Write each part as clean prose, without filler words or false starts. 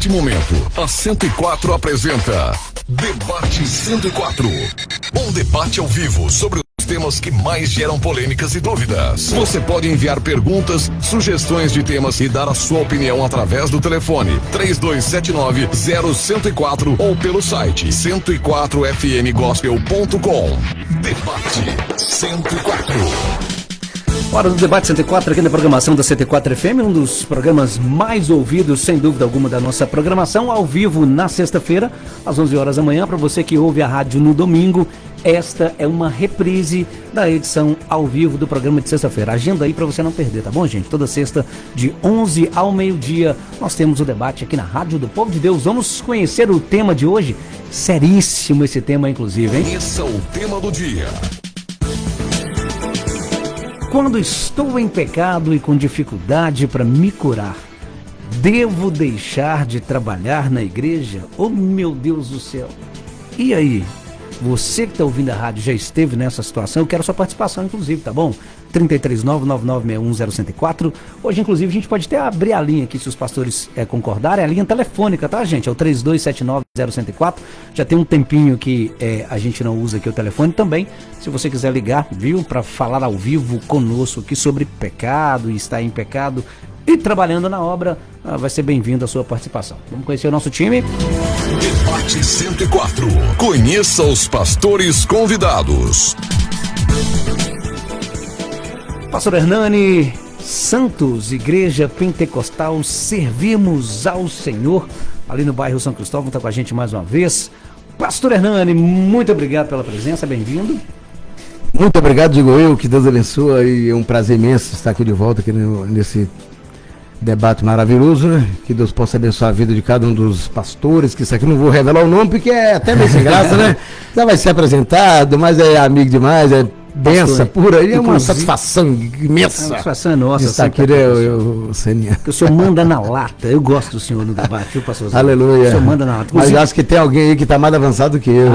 Neste momento, a 104 apresenta Debate 104. Um debate ao vivo sobre os temas que mais geram polêmicas e dúvidas. Você pode enviar perguntas, sugestões de temas e dar a sua opinião através do telefone 3279-0104 ou pelo site 104fmgospel.com. Debate 104. Hora do Debate 104 aqui na programação da 104 FM, um dos programas mais ouvidos, sem dúvida alguma, da nossa programação, ao vivo na sexta-feira, às 11 horas da manhã. Para você que ouve a rádio no domingo, esta é uma reprise da edição ao vivo do programa de sexta-feira. Agenda aí para você não perder, tá bom, gente? Toda sexta, de 11 ao meio-dia, nós temos o debate aqui na Rádio do Povo de Deus. Vamos conhecer o tema de hoje, seríssimo esse tema, inclusive, hein? Conheça o tema do dia. Quando estou em pecado e com dificuldade para me curar, devo deixar de trabalhar na igreja? Oh, meu Deus do céu! E aí? Você que está ouvindo a rádio já esteve nessa situação? Eu quero sua participação, inclusive, tá bom? 339-9961-0104. Hoje, inclusive, a gente pode até abrir a linha aqui, se os pastores concordarem. A linha telefônica, tá, gente? É o 3279-0104. Já tem um tempinho que a gente não usa aqui o telefone também. Se você quiser ligar, viu? Para falar ao vivo conosco aqui sobre pecado e estar em pecado e trabalhando na obra, vai ser bem-vindo a sua participação. Vamos conhecer o nosso time? Debate 104. Conheça os pastores convidados. Pastor Hernani Santos, Igreja Pentecostal, servimos ao Senhor, ali no bairro São Cristóvão, está com a gente mais uma vez. Pastor Hernani, muito obrigado pela presença, bem-vindo. Muito obrigado, digo eu, que Deus abençoe, e é um prazer imenso estar aqui de volta aqui nesse debate maravilhoso, né? Que Deus possa abençoar a vida de cada um dos pastores, que isso aqui não vou revelar o nome porque é até meio sem graça, né? Já vai ser apresentado, mas é amigo demais, é benção pura, e é uma satisfação imensa. A satisfação é nossa. Está aqui, Seninha. O senhor manda na lata, eu gosto do senhor no debate, viu, pastor? Aleluia. O senhor manda na lata. Mas acho que tem alguém aí que está mais avançado do que eu.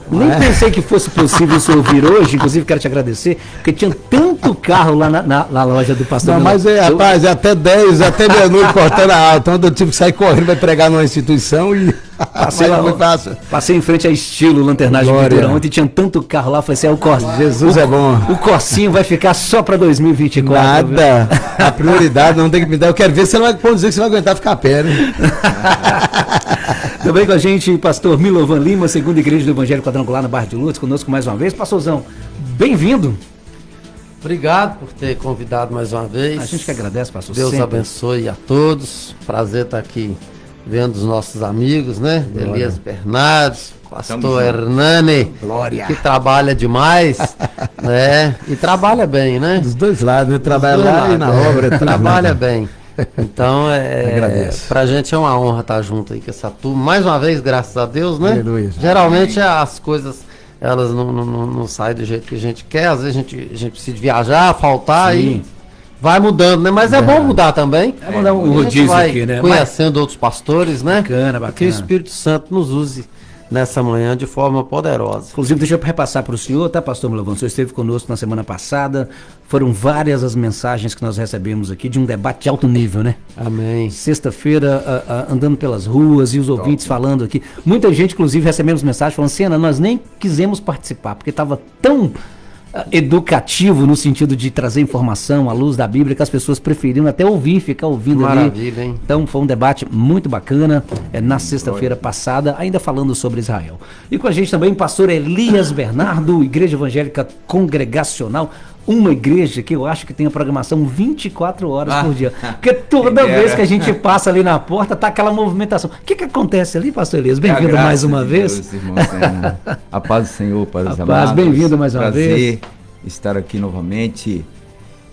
Nem pensei que fosse possível o senhor vir hoje, inclusive quero te agradecer, porque tinha tanto carro lá na loja do pastor. Não, mas rapaz, é até 10, até meia-noite cortando a aula, então eu tive que sair correndo para pregar numa instituição e passei em frente a Estilo Lanternagem Cultura ontem, tinha tanto carro lá, falei assim, o Corsinho, Jesus é bom. O Corsinho vai ficar só para 2024. Nada, a prioridade não tem que me dar, eu quero ver se você não vai dizer que você vai aguentar ficar a pé, né? Também com a gente, pastor Milovan Lima, segunda igreja do Evangelho Quadrangular na Barra de Lourdes, conosco mais uma vez. Pastorzão, bem-vindo. Obrigado por ter convidado mais uma vez. A gente que agradece, pastor. Deus sempre abençoe a todos. Prazer estar aqui vendo os nossos amigos, né? Glória. Elias Bernardes, pastor Hernani, Glória. que trabalha demais, né? E trabalha bem, né? Dos dois lados, né? Trabalha lá e na obra. Trabalha bem. Então, Agradeço. pra gente é uma honra estar junto aí com essa turma. Mais uma vez, graças a Deus, né? Aleluia. Geralmente as coisas, elas não saem do jeito que a gente quer. Às vezes a gente precisa viajar, faltar e vai mudando, né? Mas é bom mudar também. É bom dar um A gente rodízio vai aqui, né? conhecendo outros pastores, né? Bacana. Que o Espírito Santo nos use nessa manhã de forma poderosa. Inclusive, deixa eu repassar para o senhor, tá, pastor Milovan? O senhor esteve conosco na semana passada. Foram várias as mensagens que nós recebemos aqui de um debate de alto nível, né? Amém. Sexta-feira, andando pelas ruas e os ouvintes falando aqui. Muita gente, inclusive, recebemos mensagens falando, Sena, nós nem quisemos participar, porque estava tão educativo no sentido de trazer informação à luz da Bíblia que as pessoas preferiam até ficar ouvindo ali. Maravilha, hein? Então foi um debate muito bacana na sexta-feira passada, ainda falando sobre Israel. E com a gente também pastor Elias Bernardo, Igreja Evangélica Congregacional, uma igreja que eu acho que tem a programação 24 horas por dia. Porque toda vez que a gente passa ali na porta, tá aquela movimentação. O que acontece ali, pastor Elias? Bem-vindo mais uma vez. Deus, irmão, a paz do Senhor para os A amados. paz, bem-vindo mais uma Prazer vez. estar aqui novamente.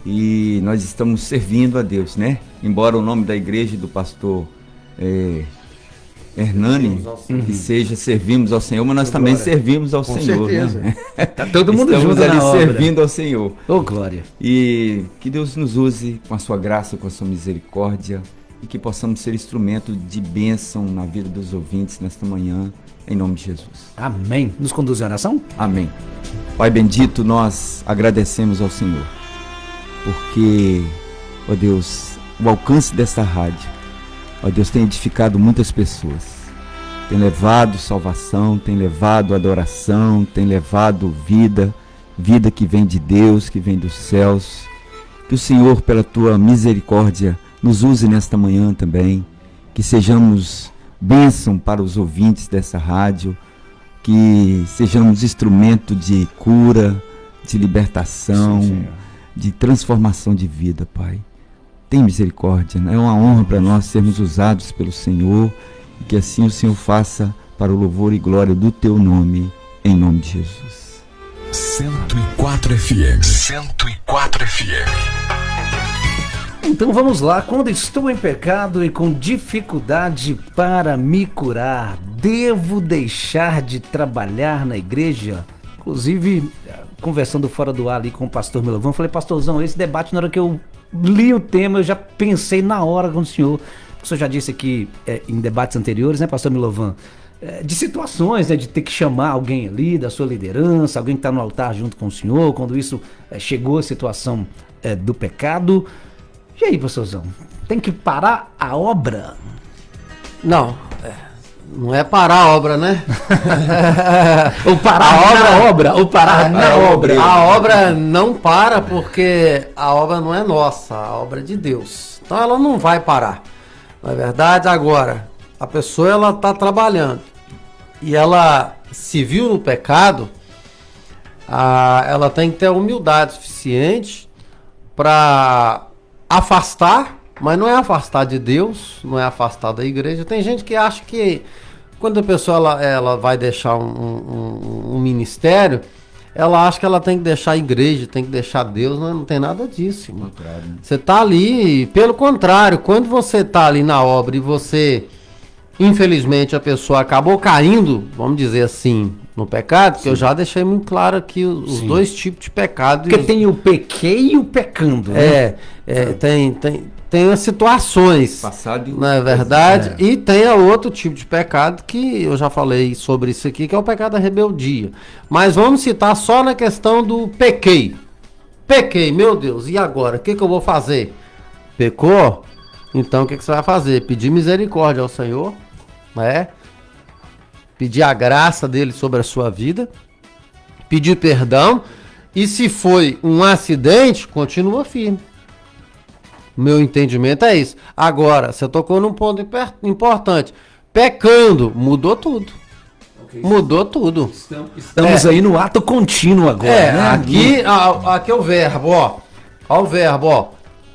E nós estamos servindo a Deus, né? Embora o nome da igreja do pastor Hernani, que seja servimos ao Senhor, mas nós também servimos ao Senhor. certeza. Né? Tá todo mundo Estamos junto ali na obra. servindo ao Senhor. Ô, glória. E que Deus nos use com a sua graça, com a sua misericórdia, e que possamos ser instrumento de bênção na vida dos ouvintes nesta manhã, em nome de Jesus. Amém. Nos conduz em oração? Amém. Pai bendito, nós agradecemos ao Senhor, porque, ó Deus, o alcance desta rádio Ó Deus, tem edificado muitas pessoas. Tem levado salvação, tem levado adoração, tem levado vida que vem de Deus, que vem dos céus. Que o Senhor, pela tua misericórdia, nos use nesta manhã também. Que sejamos bênção para os ouvintes dessa rádio. Que sejamos instrumento de cura, de libertação, de transformação de vida, Pai. Tem misericórdia, né? É uma honra para nós sermos usados pelo Senhor. E que assim o Senhor faça para o louvor e glória do teu nome, em nome de Jesus. 104 FM. 104 FM. Então vamos lá. Quando estou em pecado e com dificuldade para me curar, devo deixar de trabalhar na igreja? Inclusive, conversando fora do ar ali com o pastor Milovan, falei, pastorzão, esse debate, na hora que eu li o tema, eu já pensei na hora com o senhor. O senhor já disse aqui em debates anteriores, né, pastor Milovan, de situações, né, de ter que chamar alguém ali da sua liderança, alguém que está no altar junto com o senhor, quando isso chegou à situação do pecado. E aí, pastorzão, tem que parar a obra? Não, não é parar a obra, né? Ou parar na obra, ou parar na obra. A obra não para porque a obra não é nossa, a obra é de Deus. Então ela não vai parar. Na verdade, agora, a pessoa ela está trabalhando e ela se viu no pecado, ela tem que ter a humildade suficiente para afastar, mas não é afastar de Deus, não é afastar da igreja. Tem gente que acha que quando a pessoa ela vai deixar um ministério, ela acha que ela tem que deixar a igreja, tem que deixar Deus. Não tem nada disso, irmão. Você tá ali, pelo contrário, quando você tá ali na obra e você, infelizmente, a pessoa acabou caindo, vamos dizer assim, no pecado, que eu já deixei muito claro aqui os dois tipos de pecado. Porque tem o pequei e o pecando, né? Tem as situações, Passado e não é verdade? E tem outro tipo de pecado que eu já falei sobre isso aqui, que é o pecado da rebeldia. Mas vamos citar só na questão do pequei. Pequei, meu Deus, e agora? O que eu vou fazer? Pecou? Então o que você vai fazer? Pedir misericórdia ao Senhor, né? Pedir a graça dele sobre a sua vida, pedir perdão, e se foi um acidente, continua firme. Meu entendimento é isso. Agora, você tocou num ponto importante. Pecando, mudou tudo. Mudou tudo. Estamos aí no ato contínuo agora, né? Aqui é o verbo, ó. Ó o verbo, ó.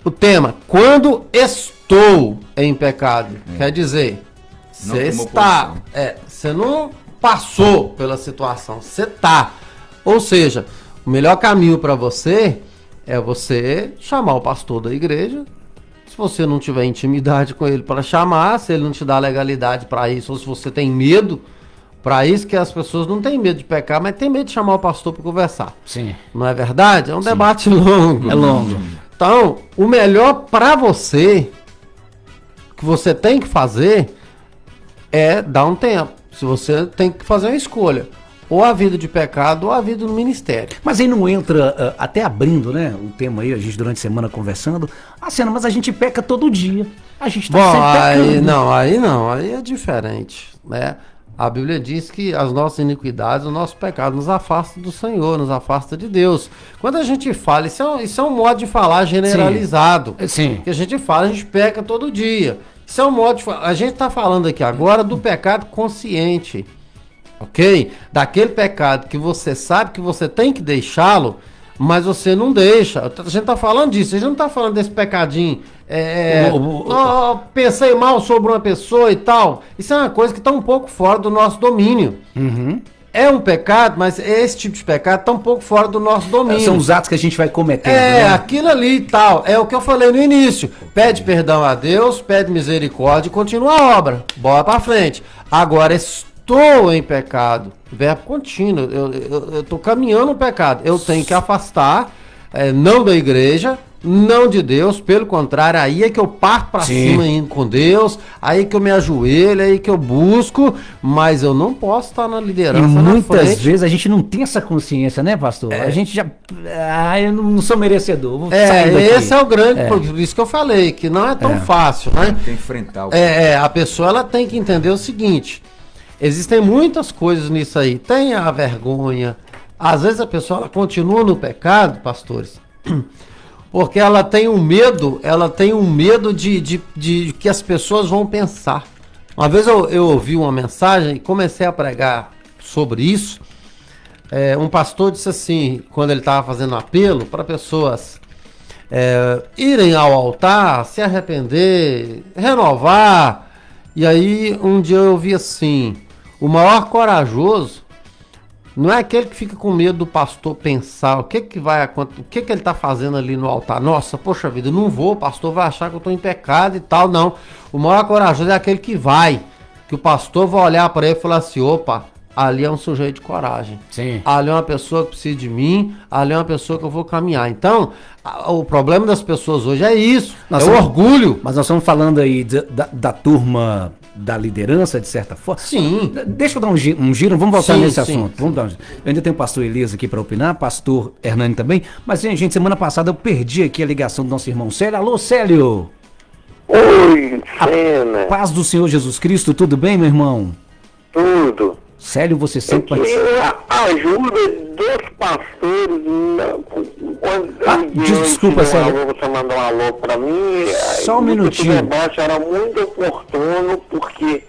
O tema, quando estou em pecado. Quer dizer, você está. Você não passou pela situação, você tá. Ou seja, o melhor caminho para você é você chamar o pastor da igreja. Se você não tiver intimidade com ele para chamar, se ele não te dá legalidade para isso, ou se você tem medo para isso, que as pessoas não têm medo de pecar, mas tem medo de chamar o pastor para conversar. Sim. Não é verdade? É um debate longo. É longo. Então, o melhor para você, que você tem que fazer, é dar um tempo. Se você tem que fazer uma escolha. Ou a vida de pecado ou a vida no ministério. Mas aí não entra, até abrindo, né, o tema aí, a gente durante a semana conversando, mas a gente peca todo dia. A gente tá sempre pecando. Aí é diferente, né? A Bíblia diz que as nossas iniquidades, o nosso pecado nos afasta do Senhor, nos afasta de Deus. Quando a gente fala, isso é um modo de falar generalizado. Sim. Que a gente fala, a gente peca todo dia. Isso é um modo de falar. A gente está falando aqui agora do pecado consciente. Ok? Daquele pecado que você sabe que você tem que deixá-lo, mas você não deixa. A gente tá falando disso, a gente não tá falando desse pecadinho. Pensei mal sobre uma pessoa e tal. Isso é uma coisa que tá um pouco fora do nosso domínio. Uhum. É um pecado, mas esse tipo de pecado tá um pouco fora do nosso domínio. São os atos que a gente vai cometendo. né? Aquilo ali e tal. É o que eu falei no início. Pede perdão a Deus, pede misericórdia e continua a obra. Bora pra frente. Agora, estou em pecado, verbo contínuo, eu estou caminhando no pecado, eu tenho que afastar, não da igreja, Não de Deus, pelo contrário, aí é que eu parto pra cima indo com Deus, aí que eu me ajoelho, aí que eu busco, mas eu não posso estar na liderança. E muitas vezes a gente não tem essa consciência, né, pastor? A gente já. Eu não sou merecedor. Vou sair daqui. Esse é o grande, por isso que eu falei, que não é tão fácil, né? Tem que enfrentar o a pessoa ela tem que entender o seguinte: existem muitas coisas nisso aí. Tem a vergonha. Às vezes a pessoa ela continua no pecado, pastores. Porque ela tem um medo de que as pessoas vão pensar. Uma vez eu ouvi uma mensagem e comecei a pregar sobre isso. Um pastor disse assim, quando ele estava fazendo apelo para pessoas irem ao altar, se arrepender, renovar. E aí um dia eu ouvi assim, o maior corajoso não é aquele que fica com medo do pastor pensar o que vai acontecer, o que ele está fazendo ali no altar. Nossa, poxa vida, eu não vou, o pastor vai achar que eu estou em pecado e tal, não. O maior corajoso é aquele que vai, que o pastor vai olhar para ele e falar assim, opa, ali é um sujeito de coragem. Sim. Ali é uma pessoa que precisa de mim, ali é uma pessoa que eu vou caminhar. Então, o problema das pessoas hoje é isso, o orgulho. Mas nós estamos falando aí da turma da liderança, de certa forma. Sim. Deixa eu dar um giro, vamos voltar nesse assunto. Sim. Vamos dar um giro. Eu ainda tenho o pastor Elias aqui para opinar, pastor Hernani também. Mas, gente, semana passada eu perdi aqui a ligação do nosso irmão Célio. Alô, Célio! Oi, Sena. Paz do Senhor Jesus Cristo, tudo bem, meu irmão? Tudo. Célio, você sempre participa. Ajuda dos pastores. Desculpa, Célio. Você mandou um alô pra mim. Só um minutinho. O debate era muito oportuno, porque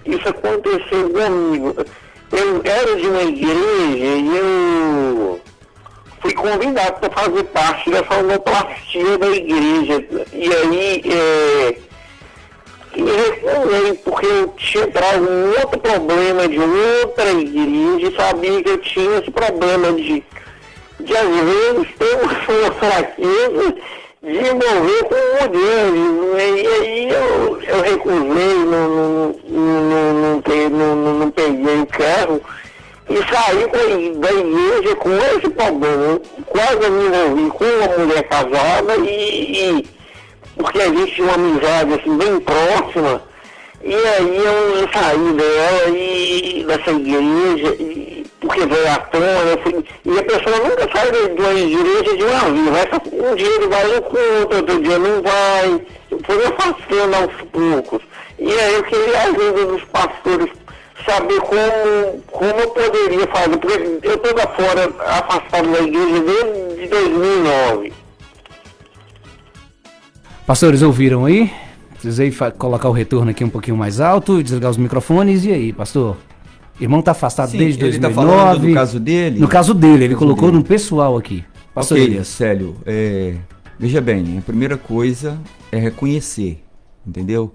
isso aconteceu comigo. Eu era de uma igreja e eu fui convidado para fazer parte dessa sonoplastia da igreja. E aí, me recusei porque eu tinha trago um outro problema de outra igreja e sabia que eu tinha esse problema de às vezes ter uma fraqueza de envolver com mulheres. E aí eu recusei, não peguei o carro e saí da igreja com esse problema. Eu quase me envolvi com uma mulher casada porque a gente tinha uma amizade assim, bem próxima, e aí eu saí dela dessa igreja, porque veio à tona, e a pessoa nunca sai de uma igreja de uma vida, um dia ele vai encontro, outro dia não vai, foi me afastando aos poucos. E aí eu queria a ajuda dos pastores, saber como eu poderia fazer, porque eu estou fora, afastado da igreja desde 2009. Pastores, ouviram aí? Precisei colocar o retorno aqui um pouquinho mais alto, desligar os microfones. E aí, pastor? Irmão tá afastado desde 2009. Ele tá falando do caso dele? No caso dele, ele colocou no pessoal aqui. Pastor Elias. Célio, veja bem, a primeira coisa é reconhecer, entendeu?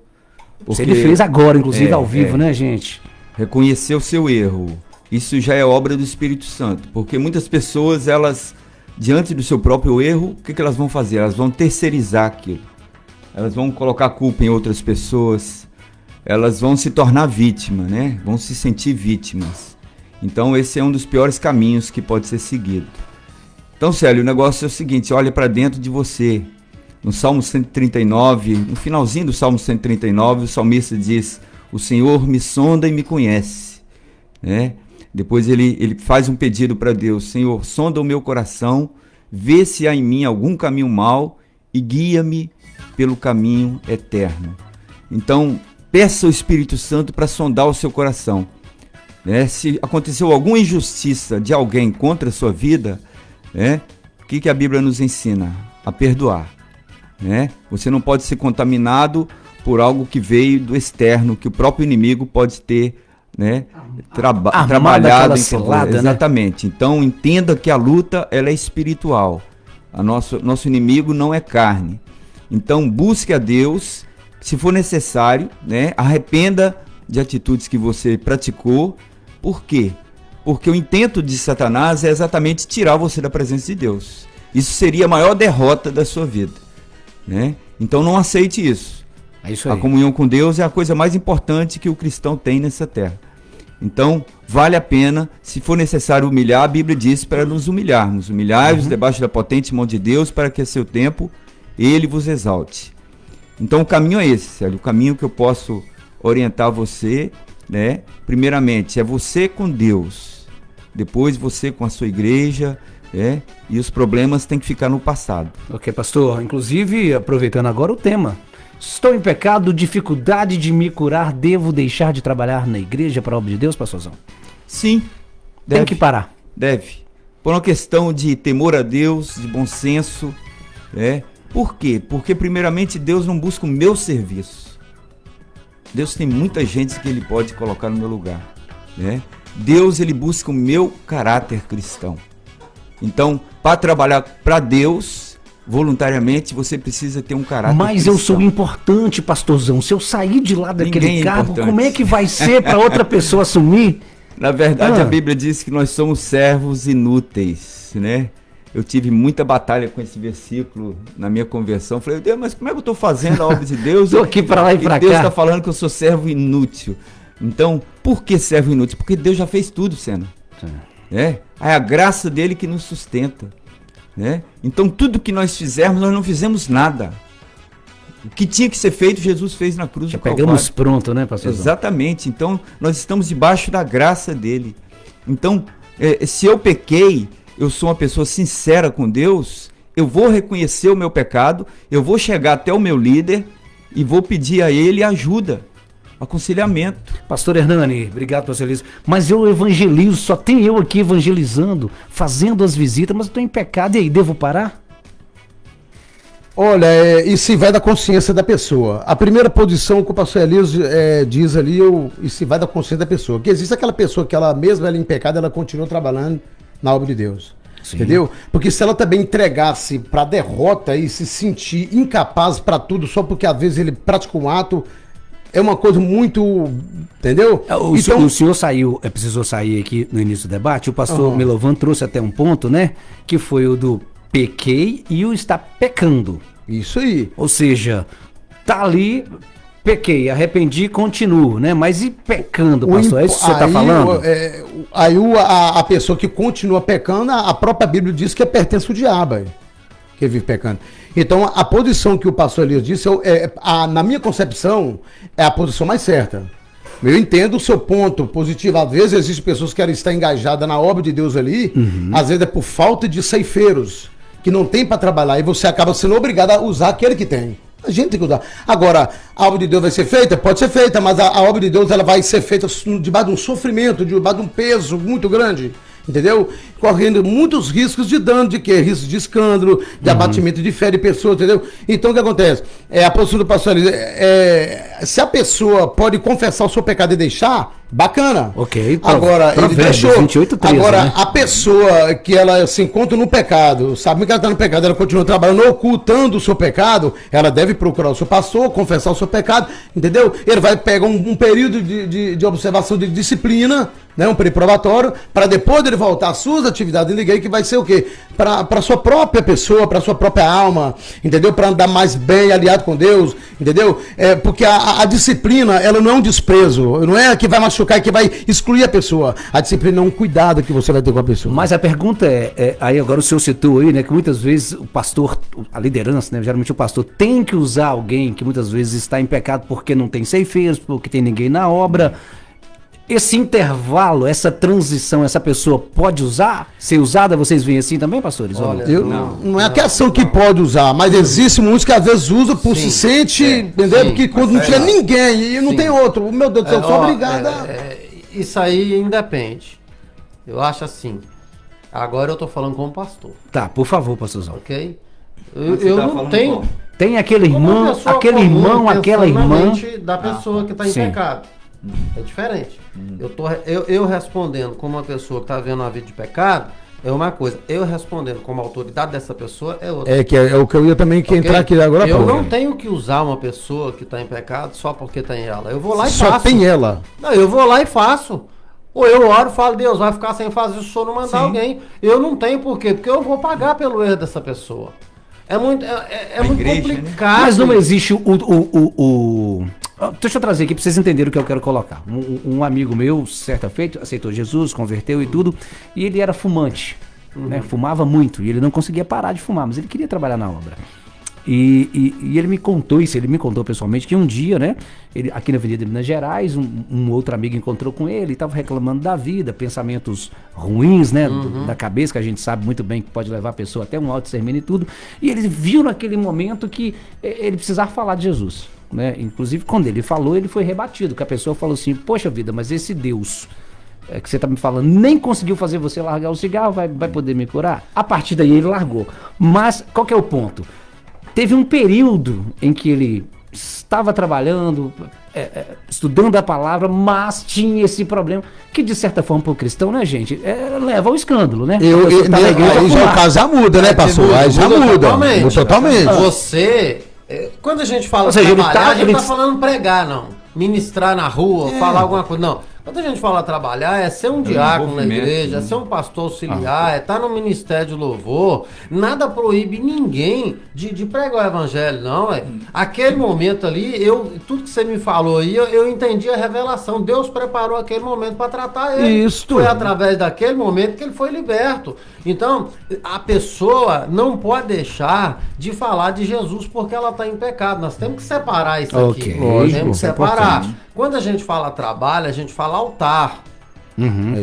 Porque ele fez agora, inclusive, ao vivo, né, gente? Reconhecer o seu erro. Isso já é obra do Espírito Santo, porque muitas pessoas, elas, diante do seu próprio erro, o que elas vão fazer? Elas vão terceirizar aquilo. Elas vão colocar a culpa em outras pessoas, elas vão se tornar vítima, né? Vão se sentir vítimas. Então esse é um dos piores caminhos que pode ser seguido. Então, Célio, o negócio é o seguinte, olha para dentro de você. No Salmo 139, no finalzinho do Salmo 139, o salmista diz, o Senhor me sonda e me conhece, né? Depois ele faz um pedido para Deus, Senhor, sonda o meu coração, vê se há em mim algum caminho mau e guia-me pelo caminho eterno. Então, peça ao Espírito Santo para sondar o seu coração. Né? Se aconteceu alguma injustiça de alguém contra a sua vida, né? O que a Bíblia nos ensina? A perdoar. Né? Você não pode ser contaminado por algo que veio do externo, que o próprio inimigo pode ter, né, trabalhado em cilada, né? Exatamente. Então, entenda que a luta ela é espiritual. Nosso inimigo não é carne. Então, busque a Deus, se for necessário, né? Arrependa de atitudes que você praticou. Por quê? Porque o intento de Satanás é exatamente tirar você da presença de Deus. Isso seria a maior derrota da sua vida, né? Então, não aceite isso. É isso aí. A comunhão com Deus é a coisa mais importante que o cristão tem nessa terra. Então, vale a pena, se for necessário humilhar, a Bíblia diz para nos humilharmos. Humilhai-vos debaixo da potente mão de Deus, para que a seu tempo ele vos exalte. Então, o caminho é esse, Célio. O caminho que eu posso orientar você, né? Primeiramente, é você com Deus. Depois, você com a sua igreja, né? E os problemas têm que ficar no passado. Ok, pastor. Inclusive, aproveitando agora o tema. Estou em pecado, dificuldade de me curar, devo deixar de trabalhar na igreja para a obra de Deus, pastorzão? Sim. Tem que parar. Deve. Por uma questão de temor a Deus, de bom senso, né? Por quê? Porque primeiramente Deus não busca o meu serviço. Deus tem muita gente que Ele pode colocar no meu lugar, né? Deus, Ele busca o meu caráter cristão. Então, para trabalhar para Deus, voluntariamente, você precisa ter um caráter Mas cristão. eu sou importante, pastorzão. Se eu sair de lá daquele Ninguém é cargo, importante. como é que vai ser para outra pessoa assumir? Na verdade, Ah. a Bíblia diz que nós somos servos inúteis, né? Eu tive muita batalha com esse versículo na minha conversão. Falei, Deus, mas como é que eu estou fazendo a obra de Deus? Tô aqui para lá e para Deus cá. está falando que eu sou servo inútil. Então, por que servo inútil? Porque Deus já fez tudo, Senna. É a graça dele que nos sustenta, né? Então, tudo que nós fizermos, nós não fizemos nada. O que tinha que ser feito, Jesus fez na cruz Já do Calvário. pegamos pronto, né, pastorzão? Exatamente. Então, nós estamos debaixo da graça dele. Então, se eu pequei, eu sou uma pessoa sincera com Deus, eu vou reconhecer o meu pecado, eu vou chegar até o meu líder e vou pedir a ele ajuda, aconselhamento. Pastor Hernani, obrigado, pastor Elias. Mas eu evangelizo, só tem eu aqui evangelizando, fazendo as visitas, mas eu estou em pecado, e aí, devo parar? Olha, isso vai da consciência da pessoa. A primeira posição que o pastor Elias diz ali, isso vai da consciência da pessoa. Que existe aquela pessoa que ela mesma ela em pecado, ela continua trabalhando na obra de Deus. Sim. Entendeu? Porque se ela também entregasse pra derrota e se sentir incapaz pra tudo, só porque às vezes ele pratica um ato, é uma coisa muito... Entendeu? O senhor saiu, precisou sair aqui no início do debate, o pastor Milovan trouxe até um ponto, né? Que foi o do pequei e o está pecando. Isso aí. Ou seja, tá ali, pequei, arrependi, continuo, né? Mas e pecando, pastor? É isso que você está falando? Aí a pessoa que continua pecando, a própria Bíblia diz que pertence ao diabo, aí, que vive pecando. Então, a posição que o pastor Elias disse, na minha concepção, é a posição mais certa. Eu entendo o seu ponto positivo. Às vezes existem pessoas que querem estar engajadas na obra de Deus ali, às vezes é por falta de ceifeiros, que não tem para trabalhar, e você acaba sendo obrigado a usar aquele que tem. A gente tem que usar. Agora, a obra de Deus vai ser feita? Pode ser feita, mas a obra de Deus ela vai ser feita debaixo de um sofrimento, debaixo de um peso muito grande. Entendeu? Correndo muitos riscos de dano, de quê? Riscos de escândalo, de abatimento de fé de pessoas, entendeu? Então o que acontece? A posição do pastor se a pessoa pode confessar o seu pecado e deixar, bacana. Ok. Agora, ele deixou. 28:13, agora, né? a pessoa que ela se encontra no pecado, sabe que ela está no pecado, ela continua trabalhando, ocultando o seu pecado, ela deve procurar o seu pastor, confessar o seu pecado, entendeu? Ele vai pegar um período de observação de disciplina, né, um período probatório, para depois ele voltar às suas atividades de igreja, que vai ser o quê? Para sua própria pessoa, para sua própria alma, entendeu? Para andar mais bem aliado com Deus, entendeu? Porque a disciplina, ela não é um desprezo, não é que vai machucar e que vai excluir a pessoa. A disciplina é um cuidado que você vai ter com a pessoa. Mas a pergunta aí agora o senhor citou aí, né, que muitas vezes o pastor, a liderança, né, geralmente o pastor tem que usar alguém que muitas vezes está em pecado porque não tem ceifeiros, porque tem ninguém na obra. Esse intervalo, essa transição, essa pessoa pode ser usada? Vocês veem assim também, pastores? Olha, não é a questão que pode usar, mas existe muitos que às vezes usam por se sente, entendeu? Porque quando não tinha ninguém e não tem outro. Meu Deus do céu, eu sou obrigado isso aí independe. Eu acho assim. Agora eu tô falando como pastor, Tá, por favor, pastorzão. ok? Eu não tenho... Tem aquele Como irmão, pessoa aquele comum, irmão, aquela pensando na irmã. mente da pessoa que está em sim. pecado. É diferente. Eu respondendo como uma pessoa que está vendo uma vida de pecado é uma coisa. Eu respondendo como autoridade dessa pessoa é outra. É o que eu ia também Ok? entrar aqui agora. Eu Paulo. não tenho que usar uma pessoa que está em pecado só porque tem ela. Eu vou lá e Só faço. tem ela. Não, eu vou lá e faço. Ou eu oro e falo, Deus, vai ficar sem fazer isso se eu não mandar alguém. Eu não tenho por quê? Porque eu vou pagar pelo erro dessa pessoa. É muito igreja, complicado. Mas não existe Deixa eu trazer aqui para vocês entenderem o que eu quero colocar. Um amigo meu, certa feita, aceitou Jesus, converteu e tudo, e ele era fumante, né? Fumava muito, e ele não conseguia parar de fumar, mas ele queria trabalhar na obra. E ele me contou isso, ele me contou pessoalmente que um dia, né, ele, aqui na Avenida de Minas Gerais, um outro amigo encontrou com ele, estava reclamando da vida, pensamentos ruins, né, da cabeça, que a gente sabe muito bem que pode levar a pessoa até um auto-extermínio e tudo, e ele viu naquele momento que ele precisava falar de Jesus, né, inclusive quando ele falou, ele foi rebatido, que a pessoa falou assim, poxa vida, mas esse Deus que você está me falando, nem conseguiu fazer você largar o cigarro, vai poder me curar? A partir daí ele largou, mas qual que é o ponto? Teve um período em que ele estava trabalhando, estudando a palavra, mas tinha esse problema, que de certa forma para o cristão, né, gente, leva ao escândalo, né? Aí já o caso já muda, né, pastor? Aí já muda totalmente. Você, quando a gente fala trabalhar, a gente não está falando pregar, não. Ministrar na rua, falar alguma coisa, não. Quando a gente fala trabalhar, é ser um diácono na igreja, é ser um pastor auxiliar, é estar no ministério de louvor. Nada proíbe ninguém de pregar o evangelho, não. Aquele momento ali, tudo que você me falou aí, eu entendi a revelação. Deus preparou aquele momento para tratar ele. Isso. Foi através daquele momento que ele foi liberto. Então, a pessoa não pode deixar de falar de Jesus porque ela está em pecado. Nós temos que separar isso aqui. Lógico, temos que separar. Quando a gente fala trabalho, a gente fala altar.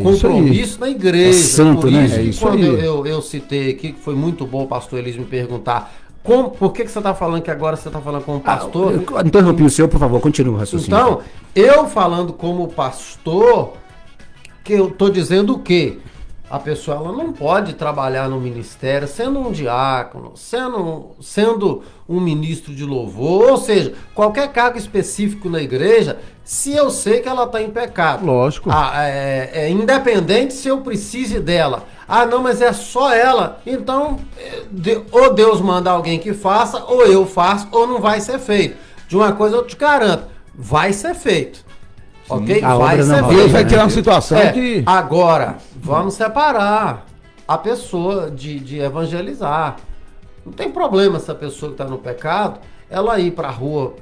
Compromisso na igreja. Santo, por né? isso que quando aí. eu citei aqui, que foi muito bom o pastor Elis me perguntar, por que você está falando que agora você está falando como pastor? Eu interrompi o senhor, por favor, continue o raciocínio. Então, eu falando como pastor, que eu estou dizendo o quê? A pessoa ela não pode trabalhar no ministério sendo um diácono, sendo um ministro de louvor, ou seja, qualquer cargo específico na igreja, se eu sei que ela está em pecado. Lógico. Independente se eu precise dela. Ah, não, mas é só ela. Então, ou Deus manda alguém que faça, ou eu faço, ou não vai ser feito. De uma coisa eu te garanto, vai ser feito. Ok? Vai ser feito. Deus vai criar uma situação que... Agora, vamos separar a pessoa de evangelizar. Não tem problema essa pessoa que está no pecado, ela ir para a rua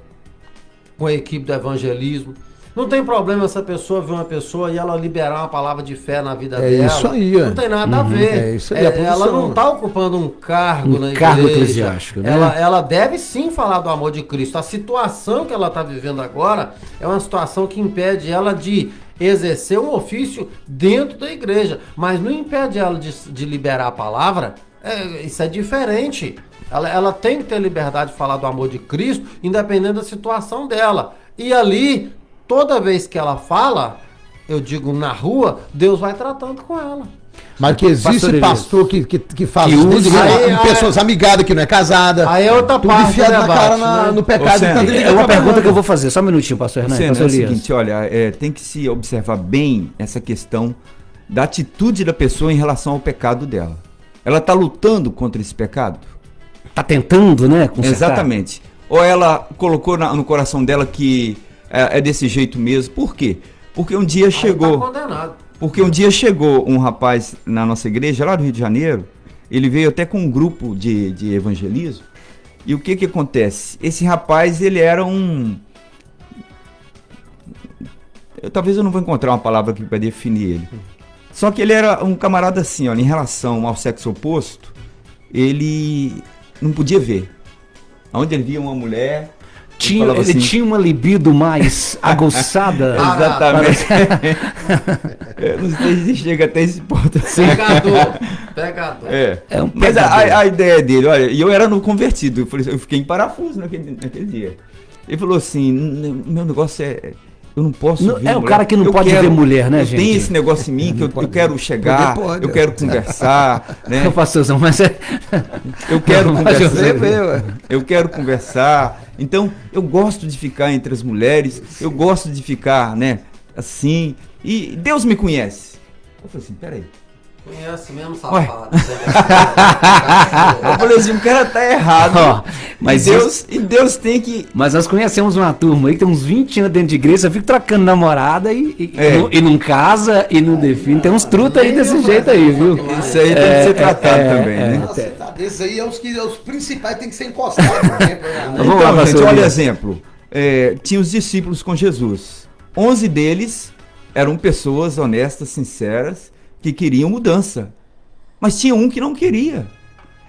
com a equipe do evangelismo. Não tem problema essa pessoa ver uma pessoa e ela liberar uma palavra de fé na vida dela. Isso aí. Não tem nada a ver. É isso aí, ela não está ocupando um cargo na igreja. Cargo eclesiástico, né? Ela deve sim falar do amor de Cristo. A situação que ela está vivendo agora é uma situação que impede ela de exercer um ofício dentro da igreja. Mas não impede ela de liberar a palavra. Isso é diferente. Ela tem que ter liberdade de falar do amor de Cristo, independente da situação dela. E ali... Toda vez que ela fala, eu digo na rua, Deus vai tratando com ela. Mas que existe pastor que faz que usa pessoas amigadas que não é casada. Aí é outra tudo parte enfiado na cara né? no pecado. É uma pergunta que eu vou fazer, só um minutinho, pastor Hernani. É o seguinte, olha, tem que se observar bem essa questão da atitude da pessoa em relação ao pecado dela. Ela está lutando contra esse pecado? Está tentando, né? Consertar. Exatamente. Ou ela colocou no coração dela que é desse jeito mesmo. Por quê? Porque um dia chegou... Tá condenado. Porque um dia chegou um rapaz na nossa igreja, lá do Rio de Janeiro, ele veio até com um grupo de evangelismo, e o que acontece? Esse rapaz, ele era talvez eu não vou encontrar uma palavra aqui para definir ele. Só que ele era um camarada assim, olha, em relação ao sexo oposto, ele não podia ver. Onde ele via uma mulher... Ele assim, tinha uma libido mais aguçada. Exatamente. Eu não sei se chega até esse ponto. Pegador. Mas a ideia dele, olha, e eu era no convertido, eu fiquei em parafuso naquele dia. Ele falou assim, meu negócio eu não posso ver o cara que não pode ver mulher, né, gente? Tem esse negócio em mim que eu quero chegar, eu quero conversar, né? Pastorzão, mas eu quero conversar. Eu quero conversar. Então, eu gosto de ficar entre as mulheres, eu gosto de ficar, né, assim. E Deus me conhece. Eu falei assim, peraí. Conhece mesmo, safado. Eu falei assim, o cara tá errado. Mas Deus tem que... Mas nós conhecemos uma turma aí que tem uns 20 anos dentro de igreja, fica trocando namorada e não casa e não define. Tem uns truta aí desse jeito aí, viu? Isso aí tem que ser tratado também, né? Esse aí os principais tem que ser encostados. Então, gente, olha exemplo. tinha os discípulos com Jesus. 11 deles eram pessoas honestas, sinceras, que queriam mudança. Mas tinha um que não queria.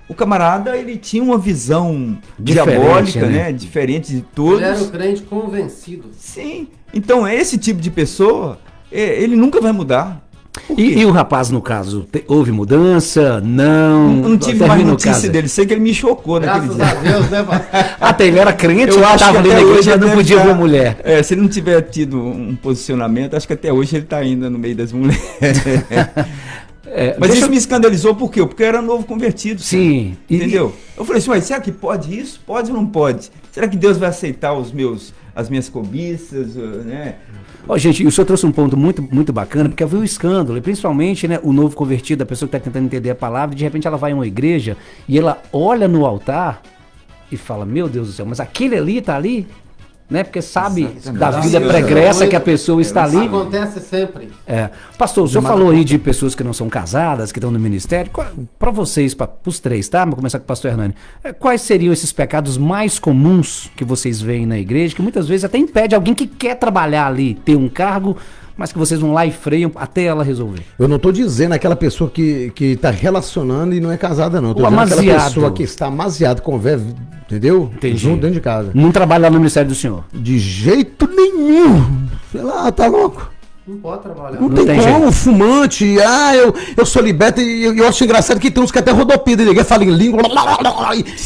O camarada, ele tinha uma visão diabólica, né? Diferente de todos. Ele era o crente convencido. Sim. Então, esse tipo de pessoa, ele nunca vai mudar. E o rapaz, no caso, houve mudança? Não tive mais Termina o notícia caso. dele. Sei que ele me chocou naquele Graças dia. a Deus, né, pastor? Até ele era crente, Eu acho estava que ali na até hoje igreja, ele não deve podia estar- ver mulher. Se ele não tiver tido um posicionamento, acho que até hoje ele está ainda no meio das mulheres. Mas isso me escandalizou por quê? Porque eu era novo convertido. cara. Sim. Entendeu? Eu falei assim, mas será que pode isso? Pode ou não pode? Será que Deus vai aceitar as minhas cobiças, né? Ó, gente, o senhor trouxe um ponto muito, muito bacana, porque eu vi o escândalo, e principalmente, né, o novo convertido, a pessoa que está tentando entender a palavra, e de repente ela vai em uma igreja e ela olha no altar e fala, meu Deus do céu, mas aquele ali tá ali? Né? Porque sabe Exatamente. da vida Deus, pregressa que a pessoa está ali. Acontece sempre. Pastor, o senhor falou aí de pessoas que não são casadas, que estão no ministério. Para vocês, para os três, tá? Vamos começar com o pastor Hernani. Quais seriam esses pecados mais comuns que vocês veem na igreja, que muitas vezes até impede alguém que quer trabalhar ali, ter um cargo, mas que vocês vão lá e freiam até ela resolver? Eu não tô dizendo aquela pessoa que tá relacionando e não é casada, não. Eu tô O dizendo aquela amaziado. pessoa que está amaziado, conversa, entendeu? Entendi. Junto dentro de casa. Não trabalha lá no ministério do senhor. De jeito nenhum. Sei lá, tá louco. Não pode trabalhar. Não, Não tem tem como, jeito. fumante, eu sou liberto e eu acho engraçado que tem uns que até rodopia, ninguém fala em língua,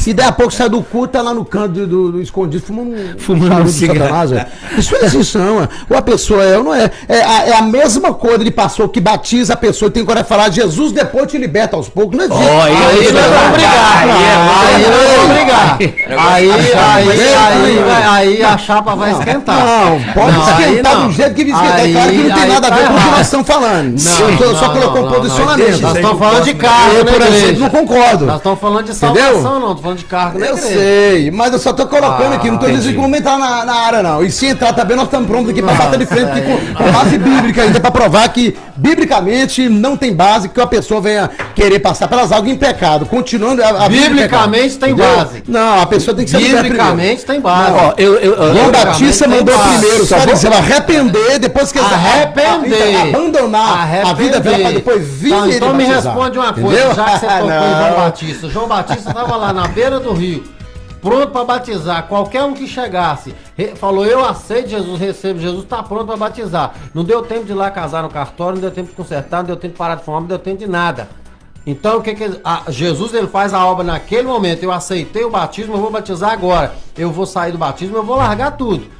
e daí a pouco sai do culto, tá lá no canto do escondido, fumando Fumando charuto um do cigarro. Satanás, velho. Isso não existe não, ou a pessoa é ou não é. É a mesma coisa de pastor que batiza a pessoa e tem coragem de falar, Jesus depois te liberta aos poucos, não existe. Ó, Aí nós vamos brigar. Aí nós vamos brigar. Aí a chapa vai esquentar. Não, pode Não, aí esquentar não. do jeito que esquentar. É Aí- claro que não tem aí nada a tá ver com o que errado. nós estamos falando. Só colocou um posicionamento. Nós estamos falando de cargo, Eu, né, por exemplo, igreja? não concordo. Nós estamos falando de Entendeu? salvação, não. Estamos falando de cargo, né, Eu igreja? sei, mas eu só tô colocando aqui, não tô dizendo que vamos entrar na área, não. E se entrar também, nós estamos prontos aqui para bater de frente aqui com base bíblica ainda, para provar que, biblicamente, não tem base que a pessoa venha querer passar pelas águas em pecado. Continuando a vida em Biblicamente pecado. tem Entendeu? base. Não, a pessoa tem que ser liberta primeiro. Biblicamente tem base. Ó, João Batista tem mandou base. primeiro, Só só vou- dizer, arrepender, depois que eles Arrepender. abandonar a vida velha para depois vir Então, ele então me batizar. responde uma coisa, Entendeu? já que você tocou em Não. João Batista. João Batista estava lá na beira do rio, pronto para batizar. Qualquer um que chegasse, falou, eu aceito Jesus, recebo Jesus, está pronto para batizar. Não deu tempo de ir lá casar no cartório, não deu tempo de consertar, não deu tempo de parar de fumar, não deu tempo de nada. Então o que Jesus ele faz a obra naquele momento. Eu aceitei o batismo, eu vou batizar agora. Eu vou sair do batismo, eu vou largar tudo.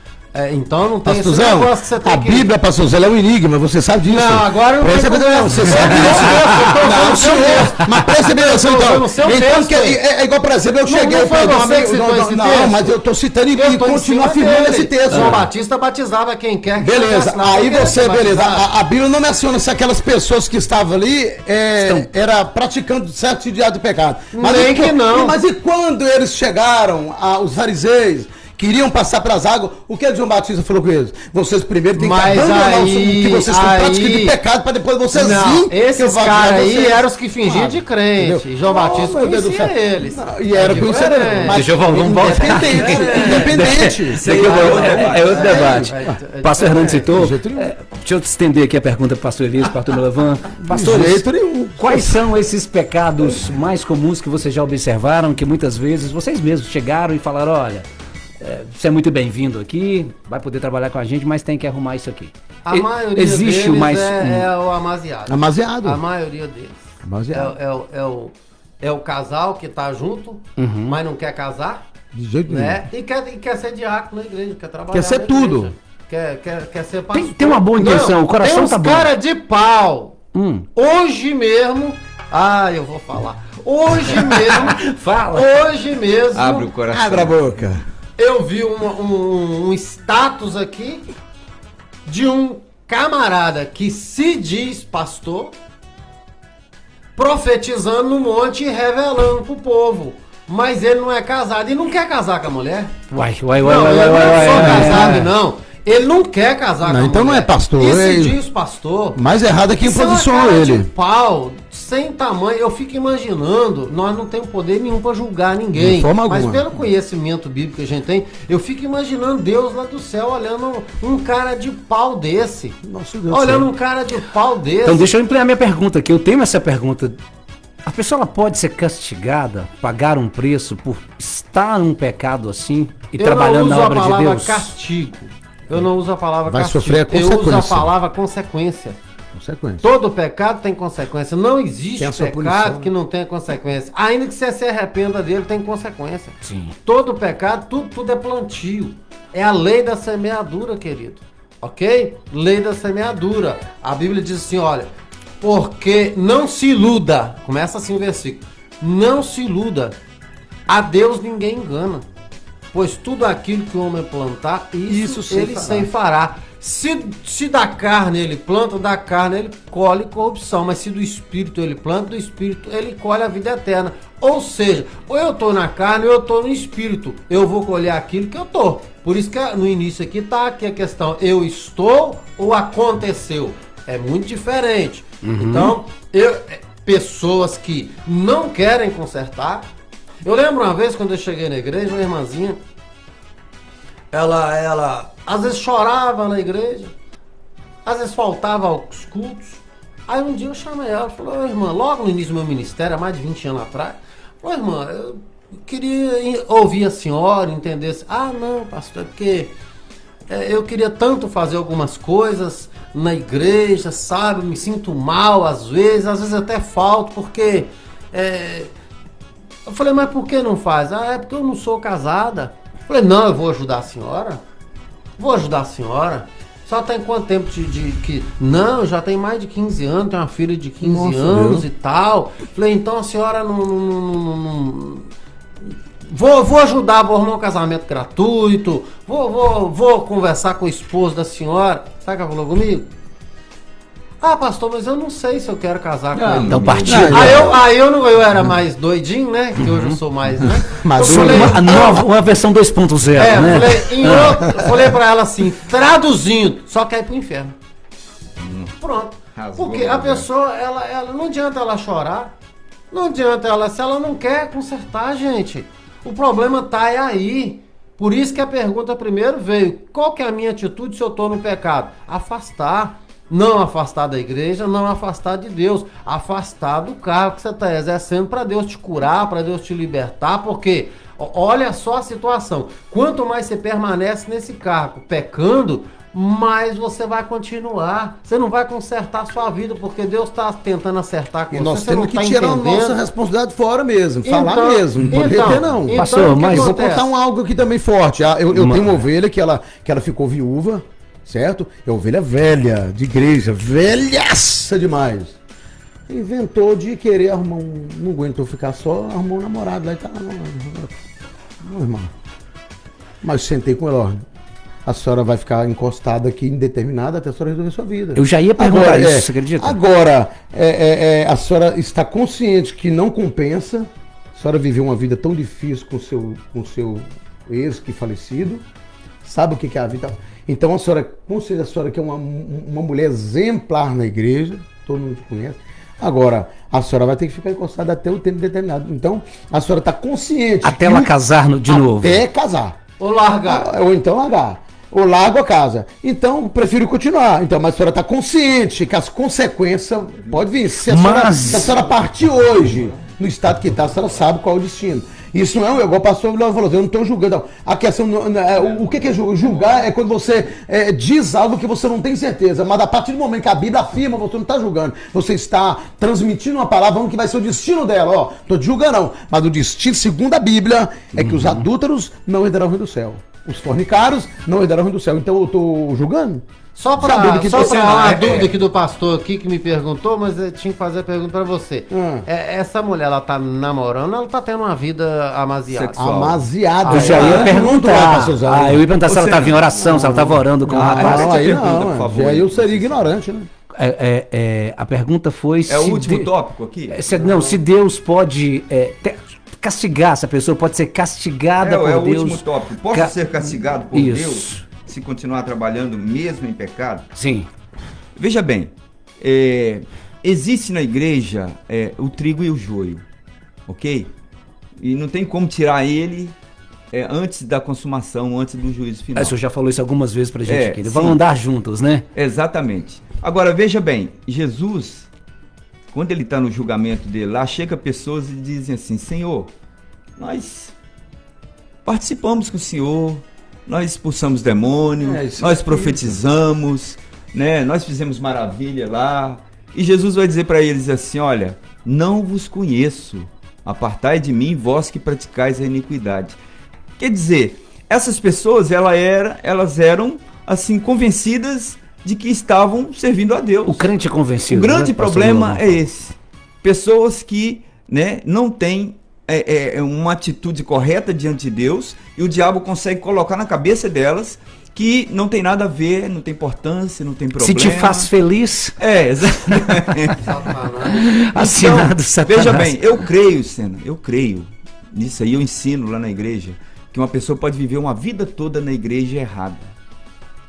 Então não tem esse Pastorzão, negócio que você tem a que... Bíblia, pastorzão, é um enigma, você sabe disso. Não, agora não presta tem bem atenção, você conversa. sabe disso. Não, senhor, mas presta bem atenção, Eu tô então. usando o seu Então, texto, que é igual, por exemplo, eu Não, cheguei não foi para você que citou esse não, texto? mas eu tô citando e Eu tô em continuo cima afirmando dele. esse texto. João Batista batizava quem quer que Beleza, chegasse lá, aí quem quer você, ser beleza. batizado. A Bíblia não menciona se aquelas pessoas que estavam ali era praticando certo tipo de pecado. Nem que não. Mas e quando eles chegaram, os fariseus, queriam passar pelas águas, o que João Batista falou com eles? Vocês primeiro têm que Mas abandonar aí- o que vocês estão aí- praticando de pecado para depois vocês Não, virem que eu esses vou caras batizar aí vocês. eram os que fingiam de crente. Entendeu? João Batista meu Deus do conhecia céu. eles. Não, e era conhecido. diferente. Deixa eu vamos voltar. Independente. Isso aqui é outro debate. É Pastor Hernando citou. De jeito nenhum. Deixa eu estender aqui a pergunta para o pastor Elias, pastor Melavan. Pastores, De jeito nenhum. quais são esses pecados mais comuns que vocês já observaram, que muitas vezes vocês mesmos chegaram e falaram, olha, você é muito bem-vindo aqui, vai poder trabalhar com a gente, mas tem que arrumar isso aqui. A maioria Existe deles mais é o amaziado. Amaziado. A maioria deles. Amaziado. É o casal que tá junto, Uhum. mas não quer casar, De jeito nenhum. né? E quer ser diácono na igreja, quer trabalhar Quer ser na tudo. igreja. Quer ser pastor. Tem uma boa intenção, o coração tem uns tá bom. cara de pau. Hum. Hoje mesmo... eu vou falar. Hoje mesmo... Fala. Hoje mesmo... Abre o coração. Abra a boca. Eu vi um status aqui de um camarada que se diz pastor, profetizando no monte e revelando pro povo. Mas ele não é casado e não quer casar com a mulher. Uai. Não, eu não sou casado, não. Ele não quer casar Não, com a então não mulher. é pastor, Esse é- diz pastor. Mais errado é quem Isso é uma posicionou cara ele. de pau, sem tamanho. Eu fico imaginando, nós não temos poder nenhum para julgar ninguém. De forma Mas alguma. pelo conhecimento bíblico que a gente tem, eu fico imaginando Deus lá do céu olhando um cara de pau desse. Nossa Deus. Olhando do um cara de pau desse. Então deixa eu ampliar minha pergunta aqui. Eu tenho essa pergunta. A pessoa ela pode ser castigada, pagar um preço por estar num pecado assim e trabalhando na obra Eu não uso a de palavra Deus? castigo. Eu não uso a palavra Vai castigo. sofrer a Eu uso a consequência. palavra consequência. Consequência. Todo pecado tem consequência. Não existe Tem a sua pecado punição. que não tenha consequência. Ainda que você se arrependa dele, tem consequência. Sim. Todo pecado, tudo é plantio. É a lei da semeadura, querido. Ok? Lei da semeadura. A Bíblia diz assim, olha, porque não se iluda. Começa assim o versículo. Não se iluda. A Deus ninguém engana. Pois tudo aquilo que o homem plantar, isso ele ceifará. Se da carne ele planta, da carne ele colhe corrupção. Mas se do Espírito ele planta, do Espírito ele colhe a vida eterna. Ou seja, ou eu estou na carne ou eu estou no Espírito. Eu vou colher aquilo que eu estou. Por isso que no início aqui está aqui a questão. Eu estou ou aconteceu? É muito diferente. Então, pessoas que não querem consertar. Eu lembro uma vez quando eu cheguei na igreja, uma irmãzinha, ela às vezes chorava na igreja, às vezes faltava aos cultos. Aí um dia eu chamei ela e falei, ô irmã, logo no início do meu ministério, há mais de 20 anos atrás, ô irmã, eu queria ouvir a senhora, entender. Ah, não, pastor, é porque eu queria tanto fazer algumas coisas na igreja, sabe? Eu me sinto mal às vezes até falto, porque... Eu falei, mas por que não faz? Ah, é porque eu não sou casada. Eu falei, não, eu vou ajudar a senhora. Vou ajudar a senhora. Só tem quanto tempo de que... Não, já tem mais de 15 anos, tenho uma filha de 15 Nossa, anos Deus. e tal. Falei, então a senhora não... Vou ajudar, vou arrumar um casamento gratuito. Vou conversar com o esposo da senhora. Sabe o que ela falou comigo? Ah, pastor, mas eu não sei se eu quero casar com ele. Então partiu. Aí eu era mais doidinho, né? Que hoje eu sou mais, né? Maduro. Eu falei, Uma versão 2.0, né? falei pra ela assim, traduzindo, só quer ir pro inferno. Pronto. Porque a pessoa, ela não adianta ela chorar, não adianta ela, se ela não quer consertar, gente. O problema tá aí. Por isso que a pergunta primeiro veio, qual que é a minha atitude se eu tô no pecado? Afastar. Não afastar da igreja, não afastar de Deus, afastar do cargo que você está exercendo para Deus te curar, para Deus te libertar, porque olha só a situação, quanto mais você permanece nesse cargo pecando, mais você vai continuar, você não vai consertar a sua vida, porque Deus está tentando acertar com E você, nós você temos não que tá tirar a entendendo. nossa responsabilidade fora mesmo, falar Então, mesmo, não pode então, reter não. então, Pastor, o que mas Vou acontece? contar algo aqui também forte. Eu tenho uma ovelha que ela ficou viúva, certo? É ovelha velha, de igreja, velhaça demais. Inventou de querer arrumar não aguentou ficar só, arrumou um namorado lá e tá. Não, irmão. Mas sentei com ela, ó. A senhora vai ficar encostada aqui, indeterminada, até a senhora resolver sua vida. Eu já ia perguntar Agora, isso, você acredita? Agora, a senhora está consciente que não compensa. A senhora viveu uma vida tão difícil com seu ex que falecido. Sabe o que é a vida? Então a senhora, considera a senhora que é uma mulher exemplar na igreja, todo mundo te conhece. Agora, a senhora vai ter que ficar encostada até o tempo determinado. Então, a senhora está consciente. Até que ela casar de novo. Até casar. Ou largar. Ou então largar. Ou largo a casa. Então, prefiro continuar. Então, mas a senhora está consciente que as consequências podem vir. Se a senhora partir hoje, no estado que está, a senhora sabe qual é o destino. Isso não é igual o pastor falou, eu não estou julgando. Não. A questão, o que é julgar? Julgar é quando você diz algo que você não tem certeza, mas a partir do momento que a Bíblia afirma, você não está julgando. Você está transmitindo uma palavra que vai ser o destino dela. Ó, estou te julgando não, mas o destino, segundo a Bíblia, é que os adúlteros não herdarão o reino do céu. Os fornicários não herdarão o reino do céu. Então eu estou julgando? Só para uma dúvida aqui do pastor aqui que me perguntou, mas eu tinha que fazer a pergunta para você. Essa mulher, ela tá namorando, ela tá tendo uma vida amaziada? Sexual. Amaziada. Eu já ia perguntar. Eu ia perguntar se ela Você- estava em oração, se ela estava orando com o rapaz. Não, aí pergunta, não. por favor. Aí eu seria ignorante, né? A pergunta foi É o último tópico aqui? se Deus pode castigar essa pessoa, pode ser castigada por o Deus. último tópico. Posso ser castigado por Isso. Deus? se continuar trabalhando mesmo em pecado? Sim. Veja bem, existe na igreja o trigo e o joio, ok? E não tem como tirar ele antes da consumação, antes do juízo final. O senhor já falou isso algumas vezes pra gente aqui. Eles vão sim. andar juntos, né? Exatamente. Agora, veja bem, Jesus, quando ele está no julgamento dele lá, chega pessoas e dizem assim: Senhor, nós participamos com o Senhor, nós expulsamos demônios, nós profetizamos, né? Nós fizemos maravilha lá. E Jesus vai dizer para eles assim: olha, não vos conheço, apartai de mim, vós que praticais a iniquidade. Quer dizer, essas pessoas, elas eram assim convencidas de que estavam servindo a Deus. O crente é convencido. O grande né, problema é esse. Pessoas que, né, não têm uma atitude correta diante de Deus, e o diabo consegue colocar na cabeça delas que não tem nada a ver, não tem importância, não tem problema. Se te faz feliz. Exatamente. Assinado Satanás. Veja bem, eu creio nisso aí, eu ensino lá na igreja que uma pessoa pode viver uma vida toda na igreja errada.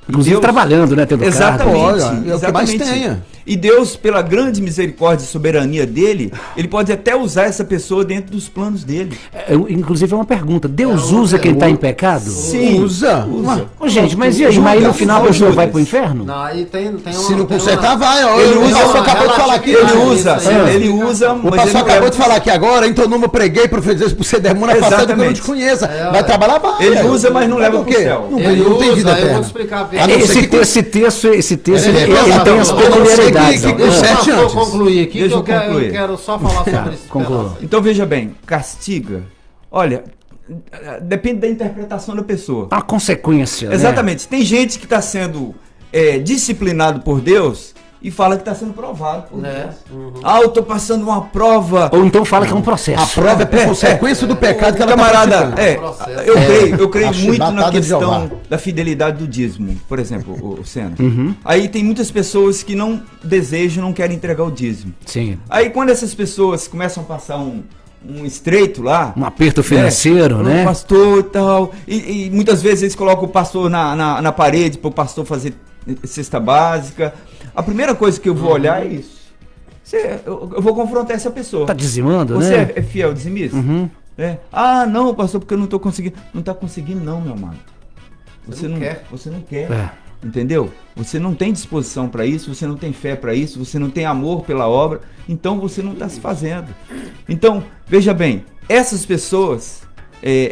Inclusive Deus, trabalhando, né? Tendo exatamente, cargo. É o que mais tenha. E Deus, pela grande misericórdia e soberania dele, ele pode até usar essa pessoa dentro dos planos dele. Inclusive é uma pergunta. Deus usa quem está em pecado? Sim, usa. Ô, gente, mas e aí? Mas aí no final a pessoa vai pro inferno? Não, aí tem uma, Se não tem consertar, uma- vai. Ó, Ele o usa pastor uma acabou de falar aqui. Ele usa, O mas ele pastor não acabou leva- de falar aqui agora, então não me preguei, profetizei por ser demônio, afastado que eu não te conheça. Vai trabalhar mais. Ele usa, mas não leva pro céu. Ele Não tem usa, vida eu vou te eterna. explicar. A não ser que- Esse texto É, ele é, tem as é, peculiaridades. é, é, é, ó. Deixa Sete eu antes. concluir aqui, Deixa que eu eu concluir. quero só falar sobre esse conclua. pedaço. Então veja bem, castiga. Olha, depende da interpretação da pessoa. Uma consequência, né? Exatamente. Tem gente que está sendo disciplinado por Deus e fala que está sendo provado por Deus. Eu estou passando uma prova. Ou então fala que é um processo. A prova é por consequência do pecado que ela Camarada, tá praticando. eu creio a muito na chibatada de Jeová. questão da fidelidade do dízimo, por exemplo, o Senna. Aí tem muitas pessoas que não desejam, não querem entregar o dízimo. Sim. Aí quando essas pessoas começam a passar um estreito lá, Um aperto financeiro, o né? pastor e tal, e muitas vezes eles colocam o pastor na parede para o pastor fazer cesta básica. A primeira coisa que eu vou olhar é isso. Eu vou confrontar essa pessoa. Tá dizimando, Você né? é fiel dizimista? Ah, não, pastor, porque eu não tô conseguindo. Não tá conseguindo, não, meu amado. Você não não quer. Você não quer. É. Entendeu? Você não tem disposição para isso, você não tem fé para isso, você não tem amor pela obra, então você não está se fazendo. Então, veja bem, essas pessoas,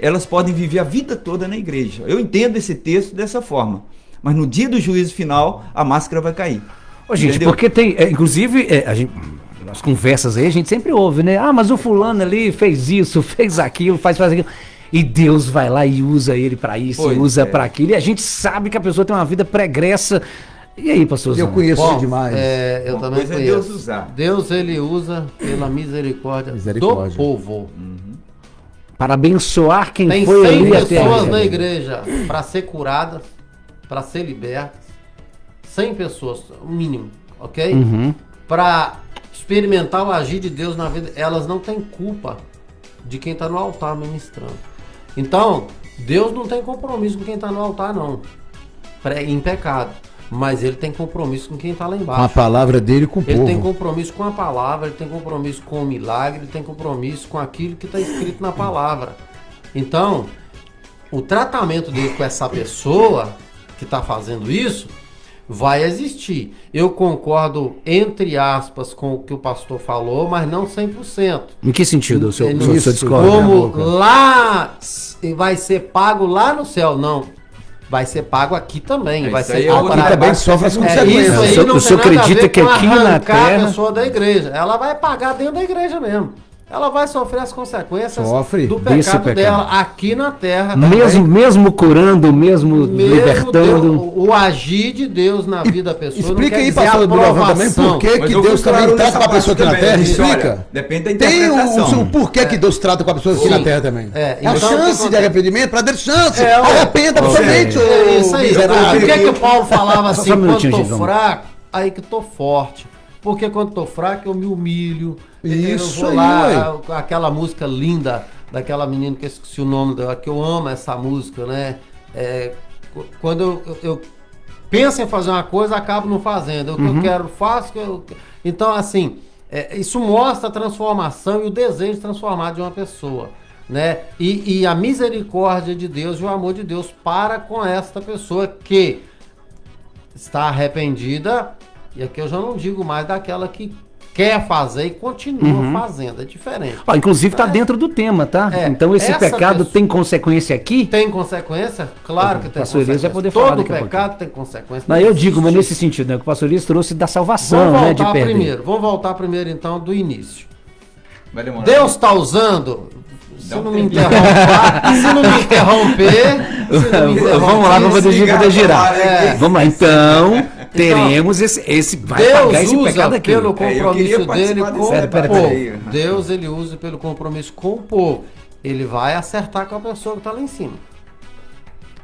elas podem viver a vida toda na igreja. Eu entendo esse texto dessa forma, mas no dia do juízo final, a máscara vai cair. Ô, gente, Entendeu? porque tem, inclusive, nas conversas aí, a gente sempre ouve, né? Ah, mas o fulano ali fez isso, fez aquilo, faz aquilo. E Deus vai lá e usa ele pra isso, Pois usa é. pra aquilo. E a gente sabe que a pessoa tem uma vida pregressa. E aí, pastorzão? Eu conheço Bom, demais. eu Uma também coisa é conheço. Deus usar. Deus, ele usa pela misericórdia Misericórdia. do povo. Para abençoar quem Tem foi 100 ali até pessoas ali. na igreja para ser curadas, para ser libertas. 100 pessoas, o mínimo, ok? Uhum. Para experimentar o agir de Deus na vida. Elas não têm culpa de quem está no altar ministrando. Então, Deus não tem compromisso com quem está no altar, não. Em pecado. Mas ele tem compromisso com quem está lá Com a embaixo. palavra dele e com o Ele tem povo. compromisso com a palavra, ele tem compromisso com o milagre, ele tem compromisso com aquilo que está escrito na palavra. Então, o tratamento dele com essa pessoa que está fazendo isso vai existir. Eu concordo, entre aspas, com o que o pastor falou, mas não 100%. Em que sentido o senhor Isso, discorda? Como lá vai ser pago lá no céu, não. Vai ser pago aqui também. Vai isso ser aí é pago outra Aqui também sofre as isso consequências. aí O não senhor tem nada a acredita ver que com aqui na arrancar Terra- a pessoa da igreja. Ela vai pagar dentro da igreja mesmo. Ela vai sofrer as consequências Sofre do desse pecado pecado. dela aqui na terra. Mesmo curando, mesmo libertando. Deus, o agir de Deus na vida da pessoa. Explica não quer aí, dizer pastor do Lovan, também, aprovação. por que Mas que eu Deus fui também claro trata com a nessa pessoa aqui na parte terra? também. Disse, Explica. olha, depende da Tem interpretação. o porquê que Deus trata com a pessoa aqui Sim. na terra também. É, A então, o que chance de acontece? arrependimento, para dar chance. É, ué. Arrependa somente, É isso aí. miserável. Por que o Paulo falava Só assim, um quando minutinho, tô gente, vamos. fraco, aí que tô forte. Porque quando tô fraco, eu me humilho. Isso eu vou aí, lá, aquela música linda daquela menina que eu esqueci o nome dela, que eu amo essa música, né? Quando eu penso em fazer uma coisa, acabo não fazendo. O que eu quero, faço. Então, assim, isso mostra a transformação e o desejo de transformar de uma pessoa, né? E a misericórdia de Deus e o amor de Deus para com esta pessoa que está arrependida, e aqui eu já não digo mais daquela que quer fazer e continua fazendo, é diferente. Ó, inclusive está dentro do tema, tá? Então esse pecado tem consequência aqui? Tem consequência? Claro que tem pastor Elias consequência. vai poder falar Todo daqui a pecado tem consequência. Não, eu digo, mas nesse sentido, né? Que o pastor Elias trouxe da salvação, Vamos né? De voltar perder. primeiro. Vamos voltar primeiro, então, do início. Vai demorar. Deus está usando... Se Dá um não me tempinho. interromper... Vamos lá para poder girar. É. Vamos lá, então teremos esse vai pagar Deus esse pecado usa aqui. pelo eu queria compromisso dele participar com desse o debate povo. aí. Deus, ele usa pelo compromisso com o povo. Ele vai acertar com a pessoa que está lá em cima.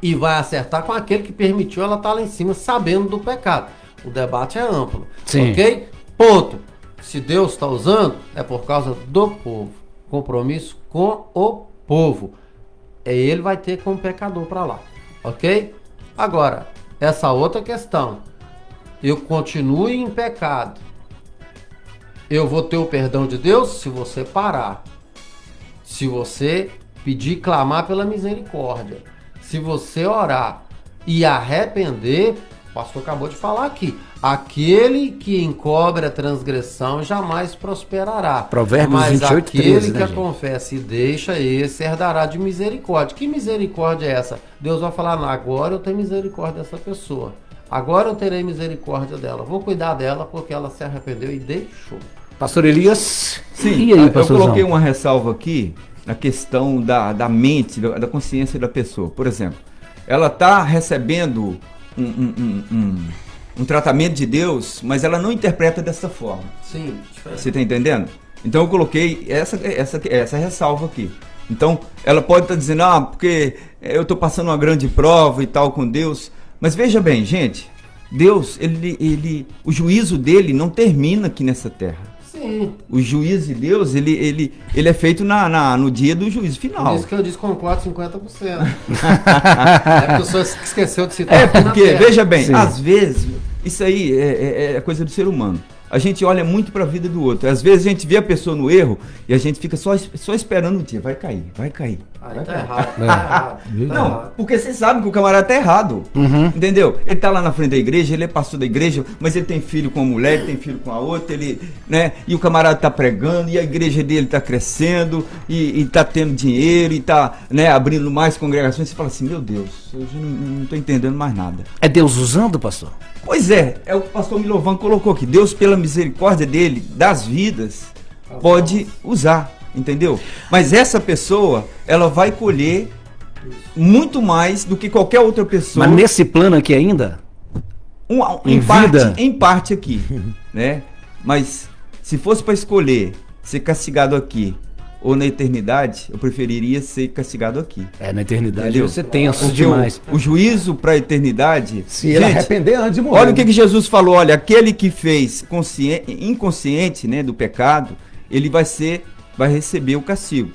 E vai acertar com aquele que permitiu ela estar lá em cima, sabendo do pecado. O debate é amplo. Sim. Ok? Ponto. Se Deus está usando, é por causa do povo. Compromisso com o povo. Ele vai ter como pecador para lá. Ok? Agora, essa outra questão. Eu continuo em pecado. Eu vou ter o perdão de Deus se você parar. Se você pedir, clamar pela misericórdia. Se você orar e arrepender, o pastor acabou de falar aqui. Aquele que encobre a transgressão jamais prosperará. Provérbios Mas 28, aquele 13, que né, a confessa e deixa, esse herdará de misericórdia. Que misericórdia é essa? Deus vai falar, agora eu tenho misericórdia dessa pessoa. Agora eu terei misericórdia dela. Vou cuidar dela porque ela se arrependeu e deixou. Pastor Elias. Sim, E aí, eu pastorzão? coloquei uma ressalva aqui na questão da mente, da consciência da pessoa. Por exemplo, ela está recebendo um tratamento de Deus, mas ela não interpreta dessa forma. Sim, diferente. Você está entendendo? Então eu coloquei essa ressalva aqui. Então ela pode estar dizendo, porque eu estou passando uma grande prova e tal com Deus. Mas veja bem, gente, Deus, o juízo dele não termina aqui nessa terra. Sim. O juízo de Deus, ele é feito no dia do juízo Por final. isso que eu disse concordo 50%. É porque o senhor esqueceu de citar. É porque, na terra. veja bem, Sim. às vezes, isso aí é coisa do ser humano. A gente olha muito para a vida do outro. Às vezes a gente vê a pessoa no erro e a gente fica só esperando o dia. Vai cair, vai cair. Aí tá errado, tá errado. Não, porque você sabe que o camarada tá errado. Entendeu? Ele tá lá na frente da igreja, ele é pastor da igreja, mas ele tem filho com uma mulher, ele tem filho com a outra, né? E o camarada tá pregando, e a igreja dele tá crescendo, e tá tendo dinheiro, e tá, né, abrindo mais congregações. Você fala assim, meu Deus, eu já não tô entendendo mais nada. É Deus usando, pastor? Pois é o que o pastor Milovan colocou aqui. Deus, pela misericórdia dele, das vidas, pode usar, entendeu? Mas essa pessoa, ela vai colher muito mais do que qualquer outra pessoa. Mas nesse plano aqui ainda? Em vida? Em parte aqui, né? Mas se fosse para escolher ser castigado aqui ou na eternidade, eu preferiria ser castigado aqui. Na eternidade Entendeu? você tenso Porque demais. o juízo para a eternidade. Se ele arrepender antes de morrer. Olha o que Jesus falou, olha, aquele que fez inconsciente, né, do pecado, ele vai receber o castigo,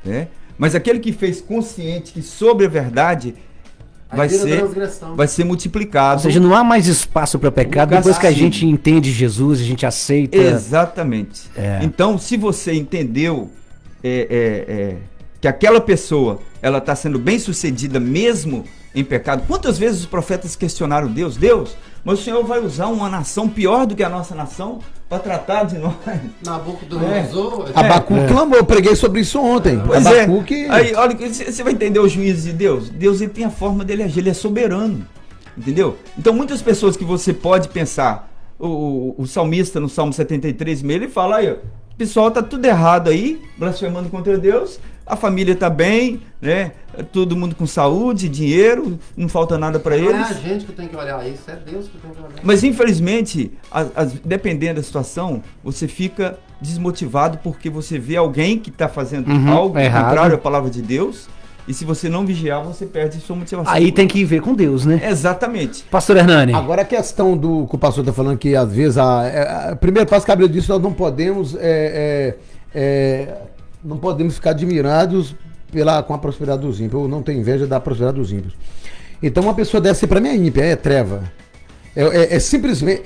né? Mas aquele que fez consciente que sobre a verdade vai ser multiplicado. Ou seja, não há mais espaço para pecado O depois que a castigo. gente entende Jesus, a gente aceita. Exatamente. É. Então, se você entendeu que aquela pessoa ela está sendo bem sucedida mesmo em pecado. Quantas vezes os profetas questionaram Deus? Deus, mas o Senhor vai usar uma nação pior do que a nossa nação para tratar de nós? Nabucodonosor. Abacuque clamou, eu preguei sobre isso ontem. Pois Abacuque... Aí, olha, você vai entender o juízo de Deus. Deus, ele tem a forma dele agir, ele é soberano. Entendeu? Então, muitas pessoas que você pode pensar, o salmista no Salmo 73, ele fala aí, ó, o pessoal tá tudo errado aí, blasfemando contra Deus, a família tá bem, né? Todo mundo com saúde, dinheiro, não falta nada para eles. Não é a gente que tem que olhar isso, é Deus que tem que olhar. Mas infelizmente, dependendo da situação, você fica desmotivado porque você vê alguém que está fazendo algo errado. contrário à palavra de Deus, e se você não vigiar, você perde sua motivação. Aí tem que ir ver com Deus, né? Exatamente. Pastor Hernani. Agora a questão do que o pastor está falando, que às vezes o primeiro passo que abriu disso, nós não podemos ficar admirados com a prosperidade dos ímpios, ou não ter inveja da prosperidade dos ímpios. Então uma pessoa dessa pra mim é ímpia, é treva. É simplesmente.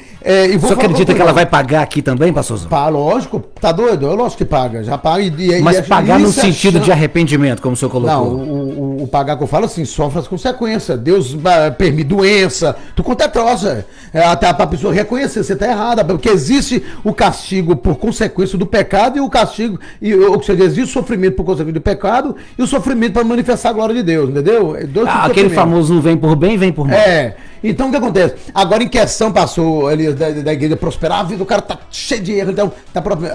Você acredita que ela vai pagar aqui também, pastorzão? Lógico, tá doido? É lógico que paga. Já paga Mas pagar no sentido de arrependimento, como o senhor colocou. Não, o pagar que eu falo assim, sofre as consequências. Deus permite doença, tu conta troça. Até pra pessoa reconhecer, você tá errada, porque existe o castigo por consequência do pecado e o castigo, ou seja, existe o sofrimento por consequência do pecado e o sofrimento para manifestar a glória de Deus, entendeu? Aquele famoso não vem por bem, vem por mal. Então o que acontece? Agora em questão passou ali da igreja prosperar, a vida do cara tá cheio de erro, então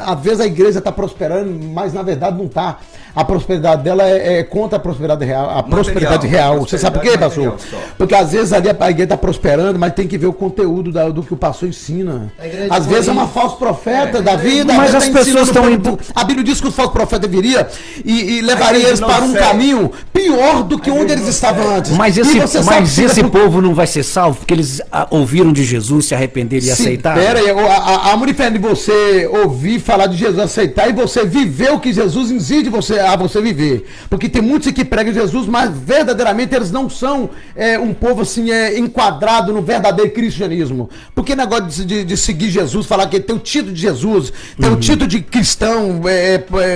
às vezes a igreja tá prosperando, mas na verdade não tá. A prosperidade dela é contra a prosperidade real. Prosperidade real. Você sabe por quê, pastor? Porque às vezes ali a igreja tá prosperando, mas tem que ver o conteúdo do que o pastor ensina. Às vezes é uma falsa profeta da vida. Mas as pessoas estão indo. A Bíblia diz que o falso profeta viria e levaria eles para um caminho pior do que onde eles estavam antes. Mas esse povo não vai ser salvo porque eles ouviram de Jesus, se arrependeram e aceitaram? Pera aí, a diferença de você ouvir falar de Jesus, aceitar e você viver o que Jesus exige a você viver. Porque tem muitos que pregam Jesus, mas verdadeiramente eles não são um povo assim enquadrado no verdadeiro cristianismo. Porque negócio de seguir Jesus, falar que tem o título de Jesus, tem o título de cristão,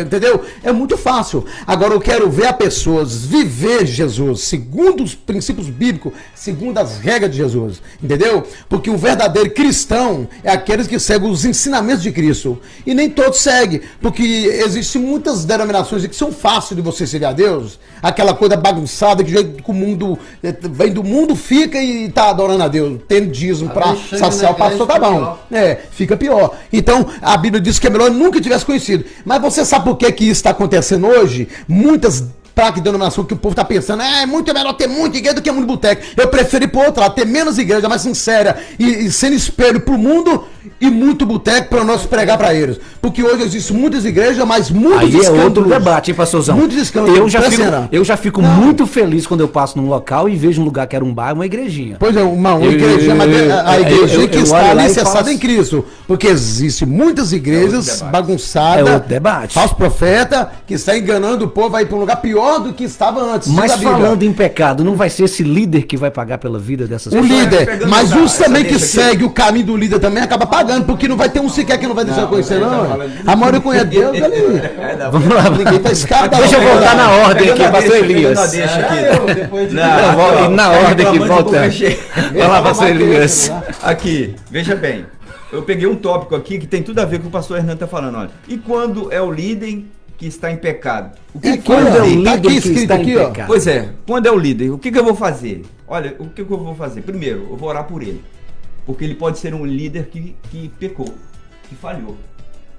entendeu? É muito fácil. Agora eu quero ver a pessoas viver Jesus segundo os princípios bíblicos, segundo as regras de Jesus, entendeu? Porque o verdadeiro cristão é aqueles que seguem os ensinamentos de Cristo. E nem todos seguem, porque existem muitas denominações que são fáceis de você servir a Deus, aquela coisa bagunçada que o mundo vem do mundo, fica e tá adorando a Deus, tendo dízimo para saciar o pastor, tá bom. Fica pior. Então a Bíblia diz que é melhor nunca tivesse conhecido. Mas você sabe por que isso está acontecendo hoje? Muitas placa de denominação que o povo tá pensando, é muito melhor ter muita igreja do que muito boteco. Eu preferi por outro lado, ter menos igreja, mais sincera e sendo espelho pro mundo e muito boteco para nós pregar para eles. Porque hoje existem muitas igrejas, mas muitos escândalos. Aí é outro debate, hein, pastorzão? Muitos escândalos. Eu já fico muito feliz quando eu passo num local e vejo um lugar que era um bar, uma igrejinha. Pois é, uma igrejinha, mas a igrejinha que está alicerçada em Cristo. Porque existem muitas igrejas bagunçadas. É outro debate. Falso profeta que está enganando o povo, vai para um lugar pior do que estava antes. Mas falando em pecado, não vai ser esse líder que vai pagar pela vida dessas pessoas? O líder, mas os também que segue o caminho do líder também acaba pagando, porque não vai ter um sequer que não vai deixar conhecer, não. A maioria conhece Deus ali. Vamos lá. Ninguém tá escada. Deixa eu voltar na ordem aqui, pastor Elias. Na ordem que volta. Vai lá, pastor Elias. Aqui, veja bem. Eu peguei um tópico aqui que tem tudo a ver com o que o pastor Hernando está falando. Olha. E quando é o líder que está em pecado? O que quando é o líder que está em pecado? Pois é, quando é o líder, o que eu vou fazer? Olha, o que eu vou fazer? Primeiro, eu vou orar por ele. Porque ele pode ser um líder que pecou, que falhou.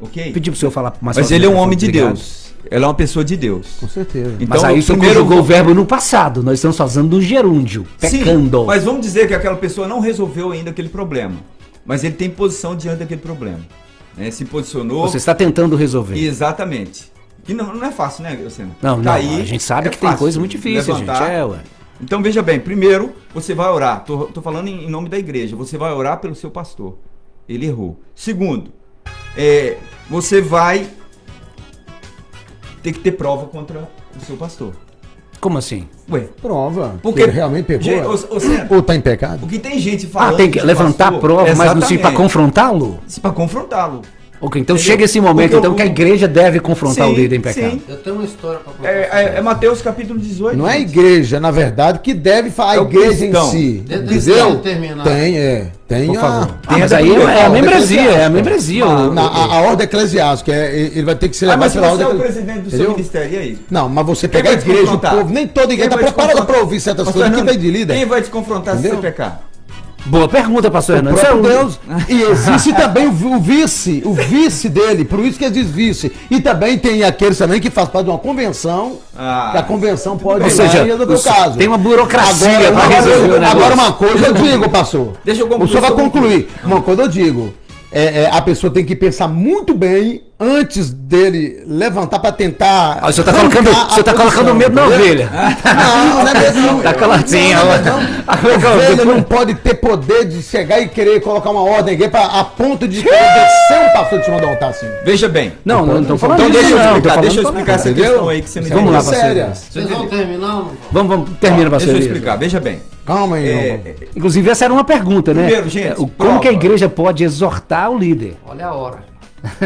Ok? Pedi para o senhor falar mais. Mas ele é um homem de Deus. Ele é uma pessoa de Deus. Com certeza. Então, mas aí o senhor conjugou o verbo no passado. Nós estamos fazendo do gerúndio, pecando. Sim, mas vamos dizer que aquela pessoa não resolveu ainda aquele problema. Mas ele tem posição diante daquele problema. Né? Se posicionou. Você está tentando resolver. Exatamente. Que não é fácil, né, Luciano? Não, a gente sabe que tem coisas muito difíceis, levantar. Gente. Ué. Então, veja bem, primeiro, você vai orar. Tô falando em nome da igreja. Você vai orar pelo seu pastor. Ele errou. Segundo, você vai ter que ter prova contra o seu pastor. Como assim? Ué, prova. Porque ele realmente pecou? Ou tá em pecado? Porque tem gente falando. Tem que levantar pastor, prova, mas não se para confrontá-lo? Para confrontá-lo. Ok, então chega esse momento que a igreja deve confrontar o líder em pecado. Sim. Eu tenho uma história para contar. É Mateus capítulo 18. Não é a igreja, na verdade, que deve falar a igreja em si. Entendeu? Tem por favor. Mas aí é a membresia, é a membresia. A ordem eclesiástica, ele vai ter que ser levado pela ordem. Mas você é o presidente do seu ministério, e aí? Não, mas você pega a igreja, o povo, nem toda igreja está preparada para ouvir certas coisas. Quem vai de líder? Quem vai te confrontar se você pecar? Boa pergunta, pastor Hernando. Deus. E existe também o vice dele, por isso que ele diz vice. E também tem aqueles também que faz parte de uma convenção, que a convenção pode resolver o caso. Tem uma burocracia para resolver o negócio. Agora uma coisa eu digo, pastor. Deixa eu concluir. O senhor vai concluir. Uma coisa eu digo. A pessoa tem que pensar muito bem antes dele levantar pra tentar. Ah, você tá colocando medo na ovelha. Não, não é mesmo não. Tá caladinho. A ovelha não pode ter poder de chegar e querer colocar uma ordem aqui a ponto de querer descer um pastor de cima do altar assim. Veja bem. Não tô falando Então disso, deixa eu explicar essa Entendeu? questão aí que você me Vamos lá, falou. parceiro. Vocês vão terminar? Vamos termina, Deixa eu pastor. explicar, veja bem. Calma aí, Inclusive, essa era uma pergunta, né? Primeiro, gente, Como prova. que a igreja pode exortar o líder? Olha a hora.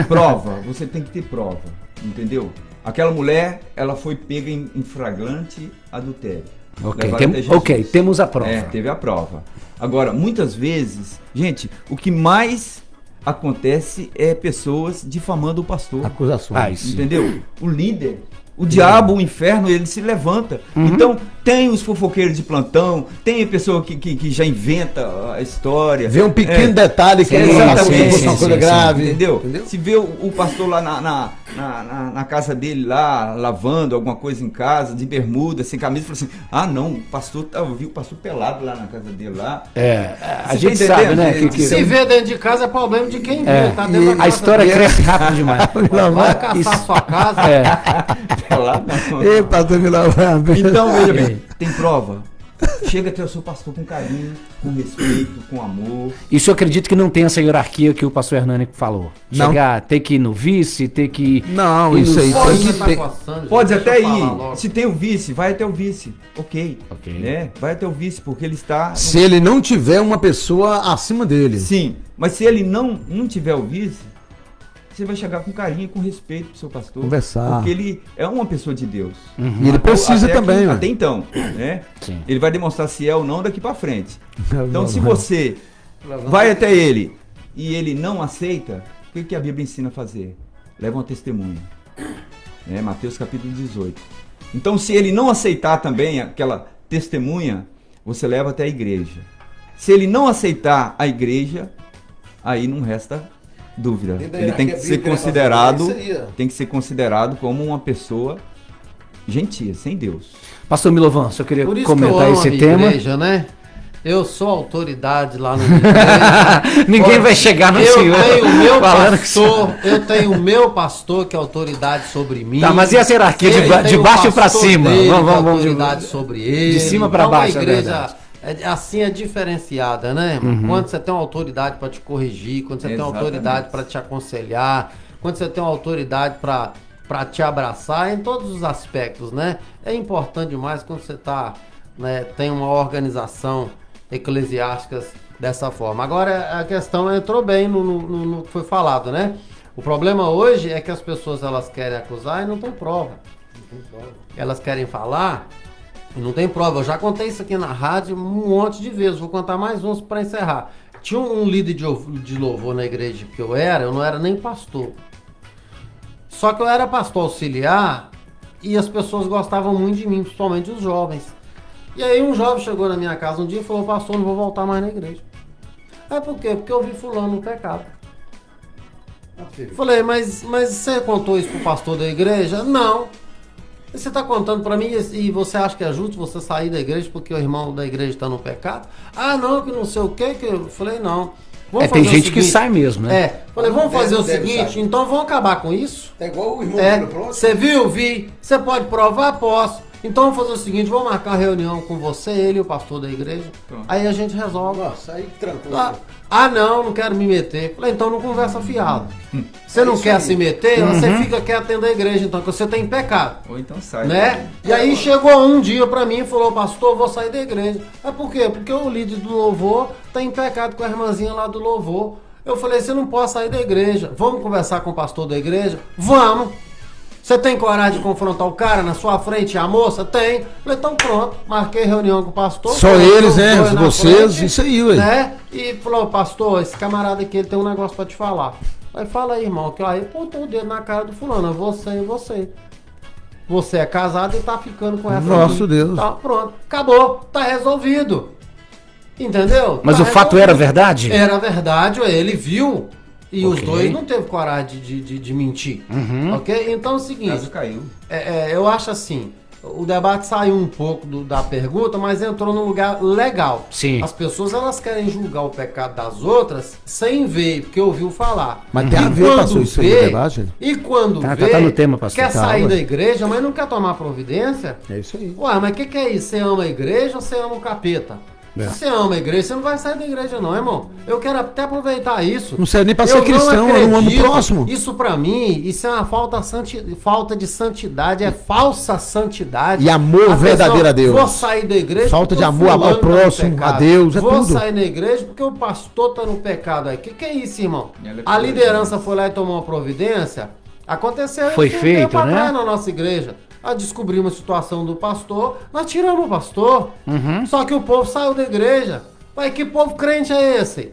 Prova, você tem que ter prova, entendeu? Aquela mulher, ela foi pega em flagrante adultério. Levaram até Jesus. Temos a prova. Teve a prova. Agora, muitas vezes, gente, o que mais acontece é pessoas difamando o pastor. Acusações. Entendeu? O líder, o diabo, o inferno, ele se levanta. Então, tem os fofoqueiros de plantão, tem a pessoa que já inventa a história. Vê um pequeno detalhe que ele Exatamente. uma coisa grave. Entendeu? Se vê o pastor lá na casa dele, lá, lavando alguma coisa em casa, de bermuda, sem camisa, fala assim, ah não, o pastor, eu vi o pastor pelado lá na casa dele lá. A Você gente tá sabe, entendendo? né? Se vê dentro de casa é problema de quem vê, tá dentro da A casa história dele. cresce rápido demais. Vai caçar sua casa. Pelado não. Ei, pastor Milavar. Então, veja bem, tem prova. Chega até o seu pastor com carinho, com respeito, com amor. Isso eu acredito que não tem essa hierarquia que o pastor Hernani falou. Não. Chegar, ter que ir no vice, ter que... Não, ir isso no- aí Pode tem que estar ter. coçando, Pode gente, até deixa eu falar ir. logo. Se tem o vice, vai até o vice. Ok. Ok. Né? Vai até o vice, porque ele está. Se ele não tiver uma pessoa acima dele. Sim, mas se ele não tiver o vice, você vai chegar com carinho, com respeito pro seu pastor. Conversar. Porque ele é uma pessoa de Deus. E ele precisa Até também, até né? então, né? Sim. Ele vai demonstrar se é ou não daqui pra frente. Então, se Vai. você vai até ele e ele não aceita, o que a Bíblia ensina a fazer? Leva uma testemunha. Né? Mateus capítulo 18. Então, se ele não aceitar também aquela testemunha, você leva até a igreja. Se ele não aceitar a igreja, aí não resta dúvida. Ele tem que ser considerado, como uma pessoa gentia, sem Deus. Pastor Milovan, só queria Por isso que eu comentar amo esse a minha tema. igreja, né? Eu sou autoridade lá no igreja. Ninguém vai chegar no eu senhor tenho o meu falando pastor, eu tenho o meu pastor que é autoridade sobre mim. Tá, mas e a hierarquia de Ele tem de o baixo pra pastor cima? dele, Vamos, que é vamos, autoridade sobre ele. de cima pra baixo, A é igreja verdade. assim é diferenciada, né, irmão? Quando você tem uma autoridade para te corrigir, quando você tem uma Exatamente. autoridade para te aconselhar, quando você tem uma autoridade para te abraçar em todos os aspectos, né? É importante demais quando você tem uma organização eclesiástica dessa forma. Agora, a questão entrou bem no que foi falado, né? O problema hoje é que as pessoas elas querem acusar e não tem prova. Elas querem falar e não tem prova. Eu já contei isso aqui na rádio um monte de vezes. Vou contar mais uns para encerrar. Tinha um líder de louvor na igreja que eu não era nem pastor. Só que eu era pastor auxiliar e as pessoas gostavam muito de mim, principalmente os jovens. E aí um jovem chegou na minha casa um dia e falou, pastor, não vou voltar mais na igreja. Aí por quê? Porque eu vi fulano no pecado. Falei, mas você contou isso pro pastor da igreja? Não. Você está contando para mim e você acha que é justo você sair da igreja porque o irmão da igreja está no pecado? Ah, não, que não sei o quê, que eu falei, não. Vamos Tem fazer o gente que seguinte. sai mesmo, né? Falei, vamos fazer o Deve seguinte, sair. então vamos acabar com isso. É igual o irmão Você viu? Vi. Você pode provar? Posso. Então vamos fazer o seguinte, vamos marcar uma reunião com você, ele e o pastor da igreja. Pronto. Aí a gente resolve. Nossa, aí tranquilo. Não quero me meter. Falei, então não conversa fiado. Você não quer se meter, você fica quieto dentro da igreja, então, que você tem pecado. Ou então sai. Né? E aí chegou um dia pra mim e falou, pastor, eu vou sair da igreja. Por quê? Porque o líder do louvor tá em pecado com a irmãzinha lá do louvor. Eu falei, você não pode sair da igreja. Vamos conversar com o pastor da igreja? Vamos. Você tem coragem de confrontar o cara na sua frente, a moça? Tem. Falei, então pronto, marquei reunião com o pastor. Só coloquei eles, os né? dois na Vocês, frente, isso aí, ué. né? E falou, pastor, esse camarada aqui, ele tem um negócio pra te falar. Aí fala aí, irmão, que aí botou o dedo na cara do fulano, você e você. Você é casado e tá ficando com essa. Nosso aqui. Deus. Tá, pronto, acabou, tá resolvido. Entendeu? Mas Tá o fato resolvido. era verdade? Era verdade, ué, ele viu. E os Ok. dois não teve coragem de mentir. Ok? Então é o O seguinte. caso caiu. Eu acho assim, o debate saiu um pouco da pergunta, mas entrou num lugar legal. Sim. As pessoas, elas querem julgar o pecado das outras sem ver, porque ouviu falar. Mas tem a E ver, quando pastor, isso aí vê- no debate? E quando Tá vê, no tema, pastor. quer Tá, sair ué. da igreja, mas não quer tomar providência. É isso aí. Ué, mas o que é isso? Você ama a igreja ou você ama o capeta? É. Se você ama a igreja, você não vai sair da igreja não, irmão. Eu quero até aproveitar isso. Não serve nem pra Eu ser não cristão, eu não amo o acredito. próximo. Isso pra mim, isso é uma falta de santidade, é falsa santidade. E amor verdadeiro a Deus. Vou sair da igreja Falta porque de o amor ao fulano tá no próximo, pecado. a Deus, é Vou tudo. sair da igreja porque o pastor tá no pecado aí. Que é isso, irmão? Ela é A liderança foi lá e tomou uma providência. Aconteceu Foi isso um feito, tempo né? atrás na nossa igreja. Nós descobrimos a situação do pastor, nós tiramos o pastor. Só que o povo saiu da igreja. Mas que povo crente é esse?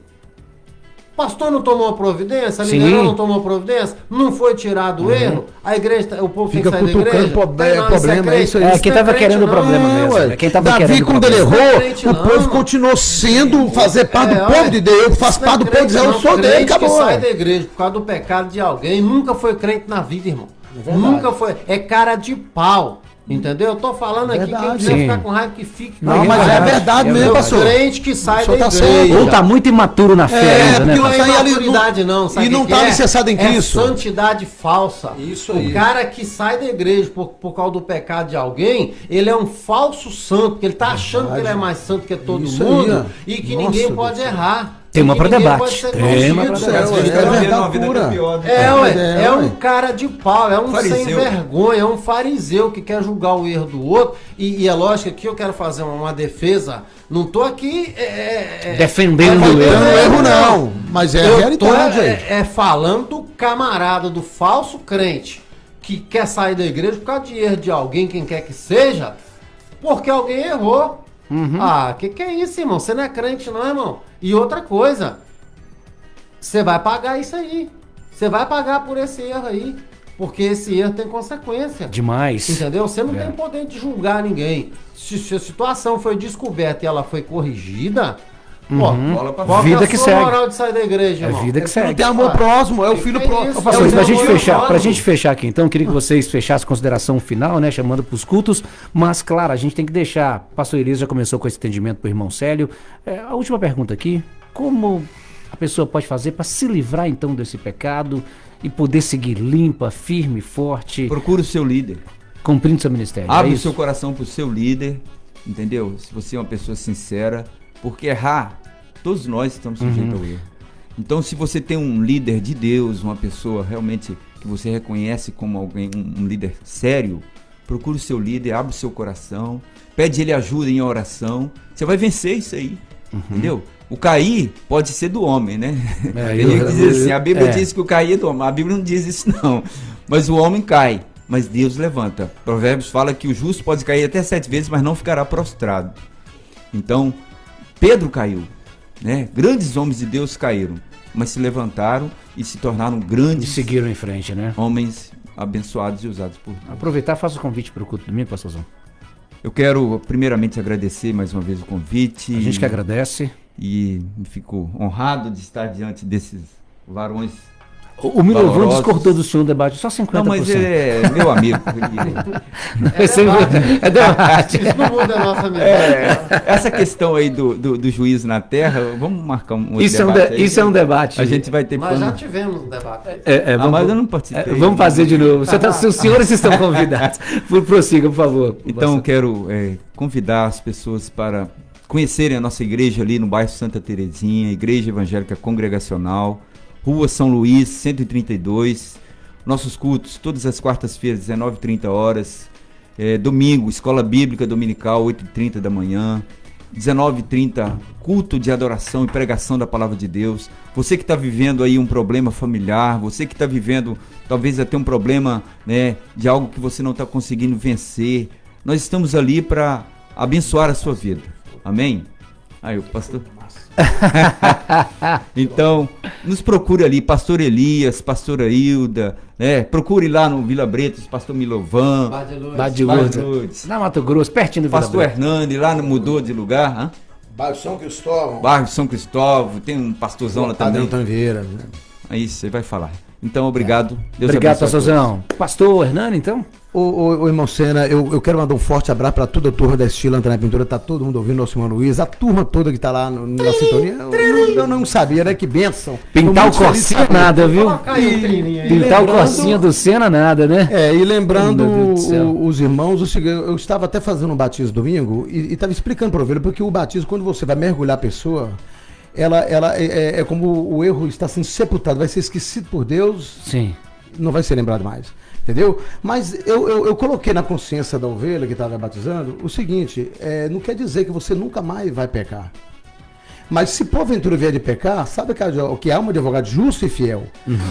O pastor não tomou a providência? A Sim. liderança não tomou a providência? Não foi tirado o erro? A igreja, o povo Fica tem que sair da cutucando igreja? Não, problema, é isso aí. É, quem tava crente, querendo o não. problema mesmo. ué. É quem tava Davi, querendo o quando ele problema. errou, Não é crente, o não, povo mano. continuou sendo, fazer parte do É, povo olha, de Deus. Eu faço isso não é parte do povo de Israel, eu crente, sou não. dele, Crente acabou. que sai da igreja por causa do pecado de alguém, nunca foi crente na vida, irmão. Nunca foi. É cara de pau. Entendeu? Eu tô falando aqui, quem Verdade. quiser Sim. ficar com raiva que fique. Não, com mas raiva. é verdade mesmo, Entendeu? pastor. Crente que sai O senhor da tá igreja. certo. Ou tá muito imaturo na fé ainda, né? porque Não vai é sair ali, maturidade não, sabe e o não que tá é? alicerçado em Cristo. É santidade falsa. Isso O aí. cara que sai da igreja por causa do pecado de alguém, ele é um falso santo, porque ele tá achando que ele é mais santo que todo Isso aí, mundo ó. e que Nossa, ninguém pode Deus. errar. Tem uma E que pra ninguém debate. pode ser Tem uma corrigido. pra Às debate. vezes Tá é vivendo verdade uma vida pura. até pior, né? É um ué. cara de pau, é um Fariseu. sem vergonha, é um fariseu que quer julgar o erro do outro. E é lógico que eu quero fazer uma defesa. Não tô aqui Defendendo Não o é erro. erro, não. Mas é a eu realidade tô aí. falando do camarada, do falso crente, que quer sair da igreja por causa de erro de alguém, quem quer que seja, porque alguém errou. Ah, que é isso, irmão? Você não é crente não, irmão. E outra coisa, você vai pagar isso aí. Você vai pagar por esse erro aí. Porque esse erro tem consequência. Demais. Entendeu? Você não É. tem poder de julgar ninguém. Se a situação foi descoberta e ela foi corrigida, Bola pra qual Vida é a que sua segue. moral de sair da igreja, É irmão? vida que Não segue. tem amor próximo, é o filho Que próximo. isso? Ô, pastor, Eu pra não gente vou fechar, embora. pra gente fechar aqui, então, eu queria que vocês fechassem a consideração final, né? Chamando pros cultos. Mas, claro, a gente tem que deixar. Pastor Elias já começou com esse entendimento pro irmão Célio. A última pergunta aqui: como a pessoa pode fazer para se livrar então desse pecado e poder seguir limpa, firme, forte, Procura o seu líder. cumprindo seu ministério? Abre é o isso? seu coração pro seu líder, entendeu? Se você é uma pessoa sincera, porque errar, todos nós estamos sujeitos ao erro. Então, se você tem um líder de Deus, uma pessoa realmente que você reconhece como alguém, um líder sério, procure o seu líder, abre o seu coração, pede ele ajuda em oração, você vai vencer isso aí, entendeu? O cair pode ser do homem, né? Tem gente que diz assim, a Bíblia diz que o cair é do homem, a Bíblia não diz isso não, mas o homem cai, mas Deus levanta. Provérbios fala que o justo pode cair até 7 vezes, mas não ficará prostrado. Então, Pedro caiu, né? Grandes homens de Deus caíram, mas se levantaram e se tornaram E grandes seguiram em frente, né? homens abençoados e usados por Deus. Aproveitar, faça o convite para o culto domingo, pastorzão. Eu quero primeiramente agradecer mais uma vez o convite. A gente que agradece. E fico honrado de estar diante desses varões. O Milovan Valorosos. discordou do senhor no debate, só 50%. Não, mas ele é meu amigo. É debate. Isso não muda a nossa amizade. Essa questão aí do juízo na terra, vamos marcar um outro Isso, debate aí. isso é um debate. A gente vai ter Nós já plano. tivemos um debate. Mas eu não participei. Vamos fazer de novo. Os senhores estão convidados. Prossiga, por favor. Então, quero convidar as pessoas para conhecerem a nossa igreja ali no bairro Santa Terezinha, Igreja Evangélica Congregacional, Rua São Luís, 132. Nossos cultos, todas as quartas-feiras, 19h30. Domingo, Escola Bíblica Dominical, 8h30 da manhã. 19h30, culto de adoração e pregação da Palavra de Deus. Você que está vivendo aí um problema familiar, você que está vivendo talvez até um problema, né, de algo que você não está conseguindo vencer, nós estamos ali para abençoar a sua vida. Amém? Aí o pastor... Então, nos procure ali, pastor Elias, pastora Hilda, né? Procure lá no Vila Bretas, pastor Milovan, Bade Lourdes. Lourdes. Na Mato Grosso, pertinho do Vila pastor Bretas. Hernani, lá no mudou de lugar, hã? Bairro São Cristóvão. Bairro São Cristóvão, tem um pastorzão lá também. Adão Tanveira. Né? Aí você vai falar. Então, obrigado. Deus Obrigado, abençoe a todos. pastorzão. Pastor Hernani, então? Ô, irmão Sena, eu quero mandar um forte abraço para toda a turma da Estilo Antena Pintura, tá todo mundo ouvindo, nosso irmão Luiz, a turma toda que tá lá na sintonia. Eu não sabia, né? Que bênção. Pintar o Tô muito feliz de corsinha saber. nada, viu? E Pintar o lembrando- corsinha do Senna nada, né? E lembrando Meu Deus do céu. os irmãos, eu estava até fazendo um batismo domingo e estava explicando para o ovelha, porque o batismo, quando você vai mergulhar a pessoa, ela é como o erro está sendo sepultado, vai ser esquecido por Deus, Sim. não vai ser lembrado mais, entendeu? Mas eu coloquei na consciência da ovelha que estava batizando o seguinte, não quer dizer que você nunca mais vai pecar. Mas se porventura vier de pecar, sabe que há um advogado justo e fiel.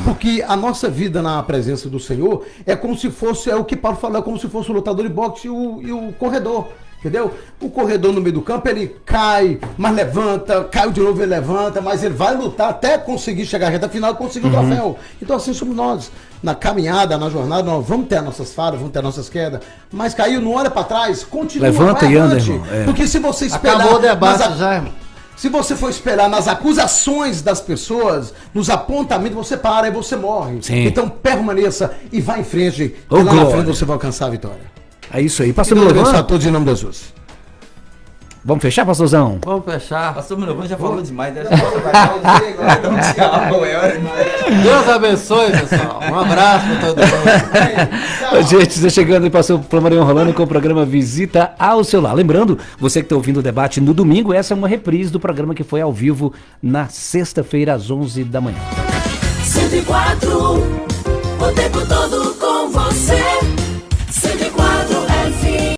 Porque a nossa vida na presença do Senhor é como se fosse, o que Paulo falou, é como se fosse o lutador de boxe e o corredor. Entendeu? O corredor no meio do campo, ele cai, mas levanta, cai de novo, ele levanta, mas ele vai lutar até conseguir chegar à reta final e conseguir o troféu. Então assim somos nós. Na caminhada, na jornada, nós vamos ter as nossas falhas, vamos ter as nossas quedas, mas caiu, não olha para trás, continua. Levanta vai e anda, avante. irmão. É. Porque se você esperar... Acabou o debate nas já, irmão. Se você for esperar nas acusações das pessoas, nos apontamentos, você para e você morre. Sim. Então permaneça e vá em frente. Ô, e lá na glória. frente você vai alcançar a vitória. É isso aí. E Pastor Deus abençoe a Milovan, todos em nome de Jesus. vamos fechar, pastorzão? Vamos fechar. Pastor Milovan já falou demais. Acho que você vai dar um dia agora, dar um tchau. É hora demais. Deus abençoe, pessoal. Um abraço pra todo mundo. Gente, você chegando e passou por Maranhão Rolando com o programa Visita ao Seu Lar. Lembrando, você que está ouvindo o debate no domingo, essa é uma reprise do programa que foi ao vivo na sexta-feira às 11 da manhã. 104, o tempo todo com você.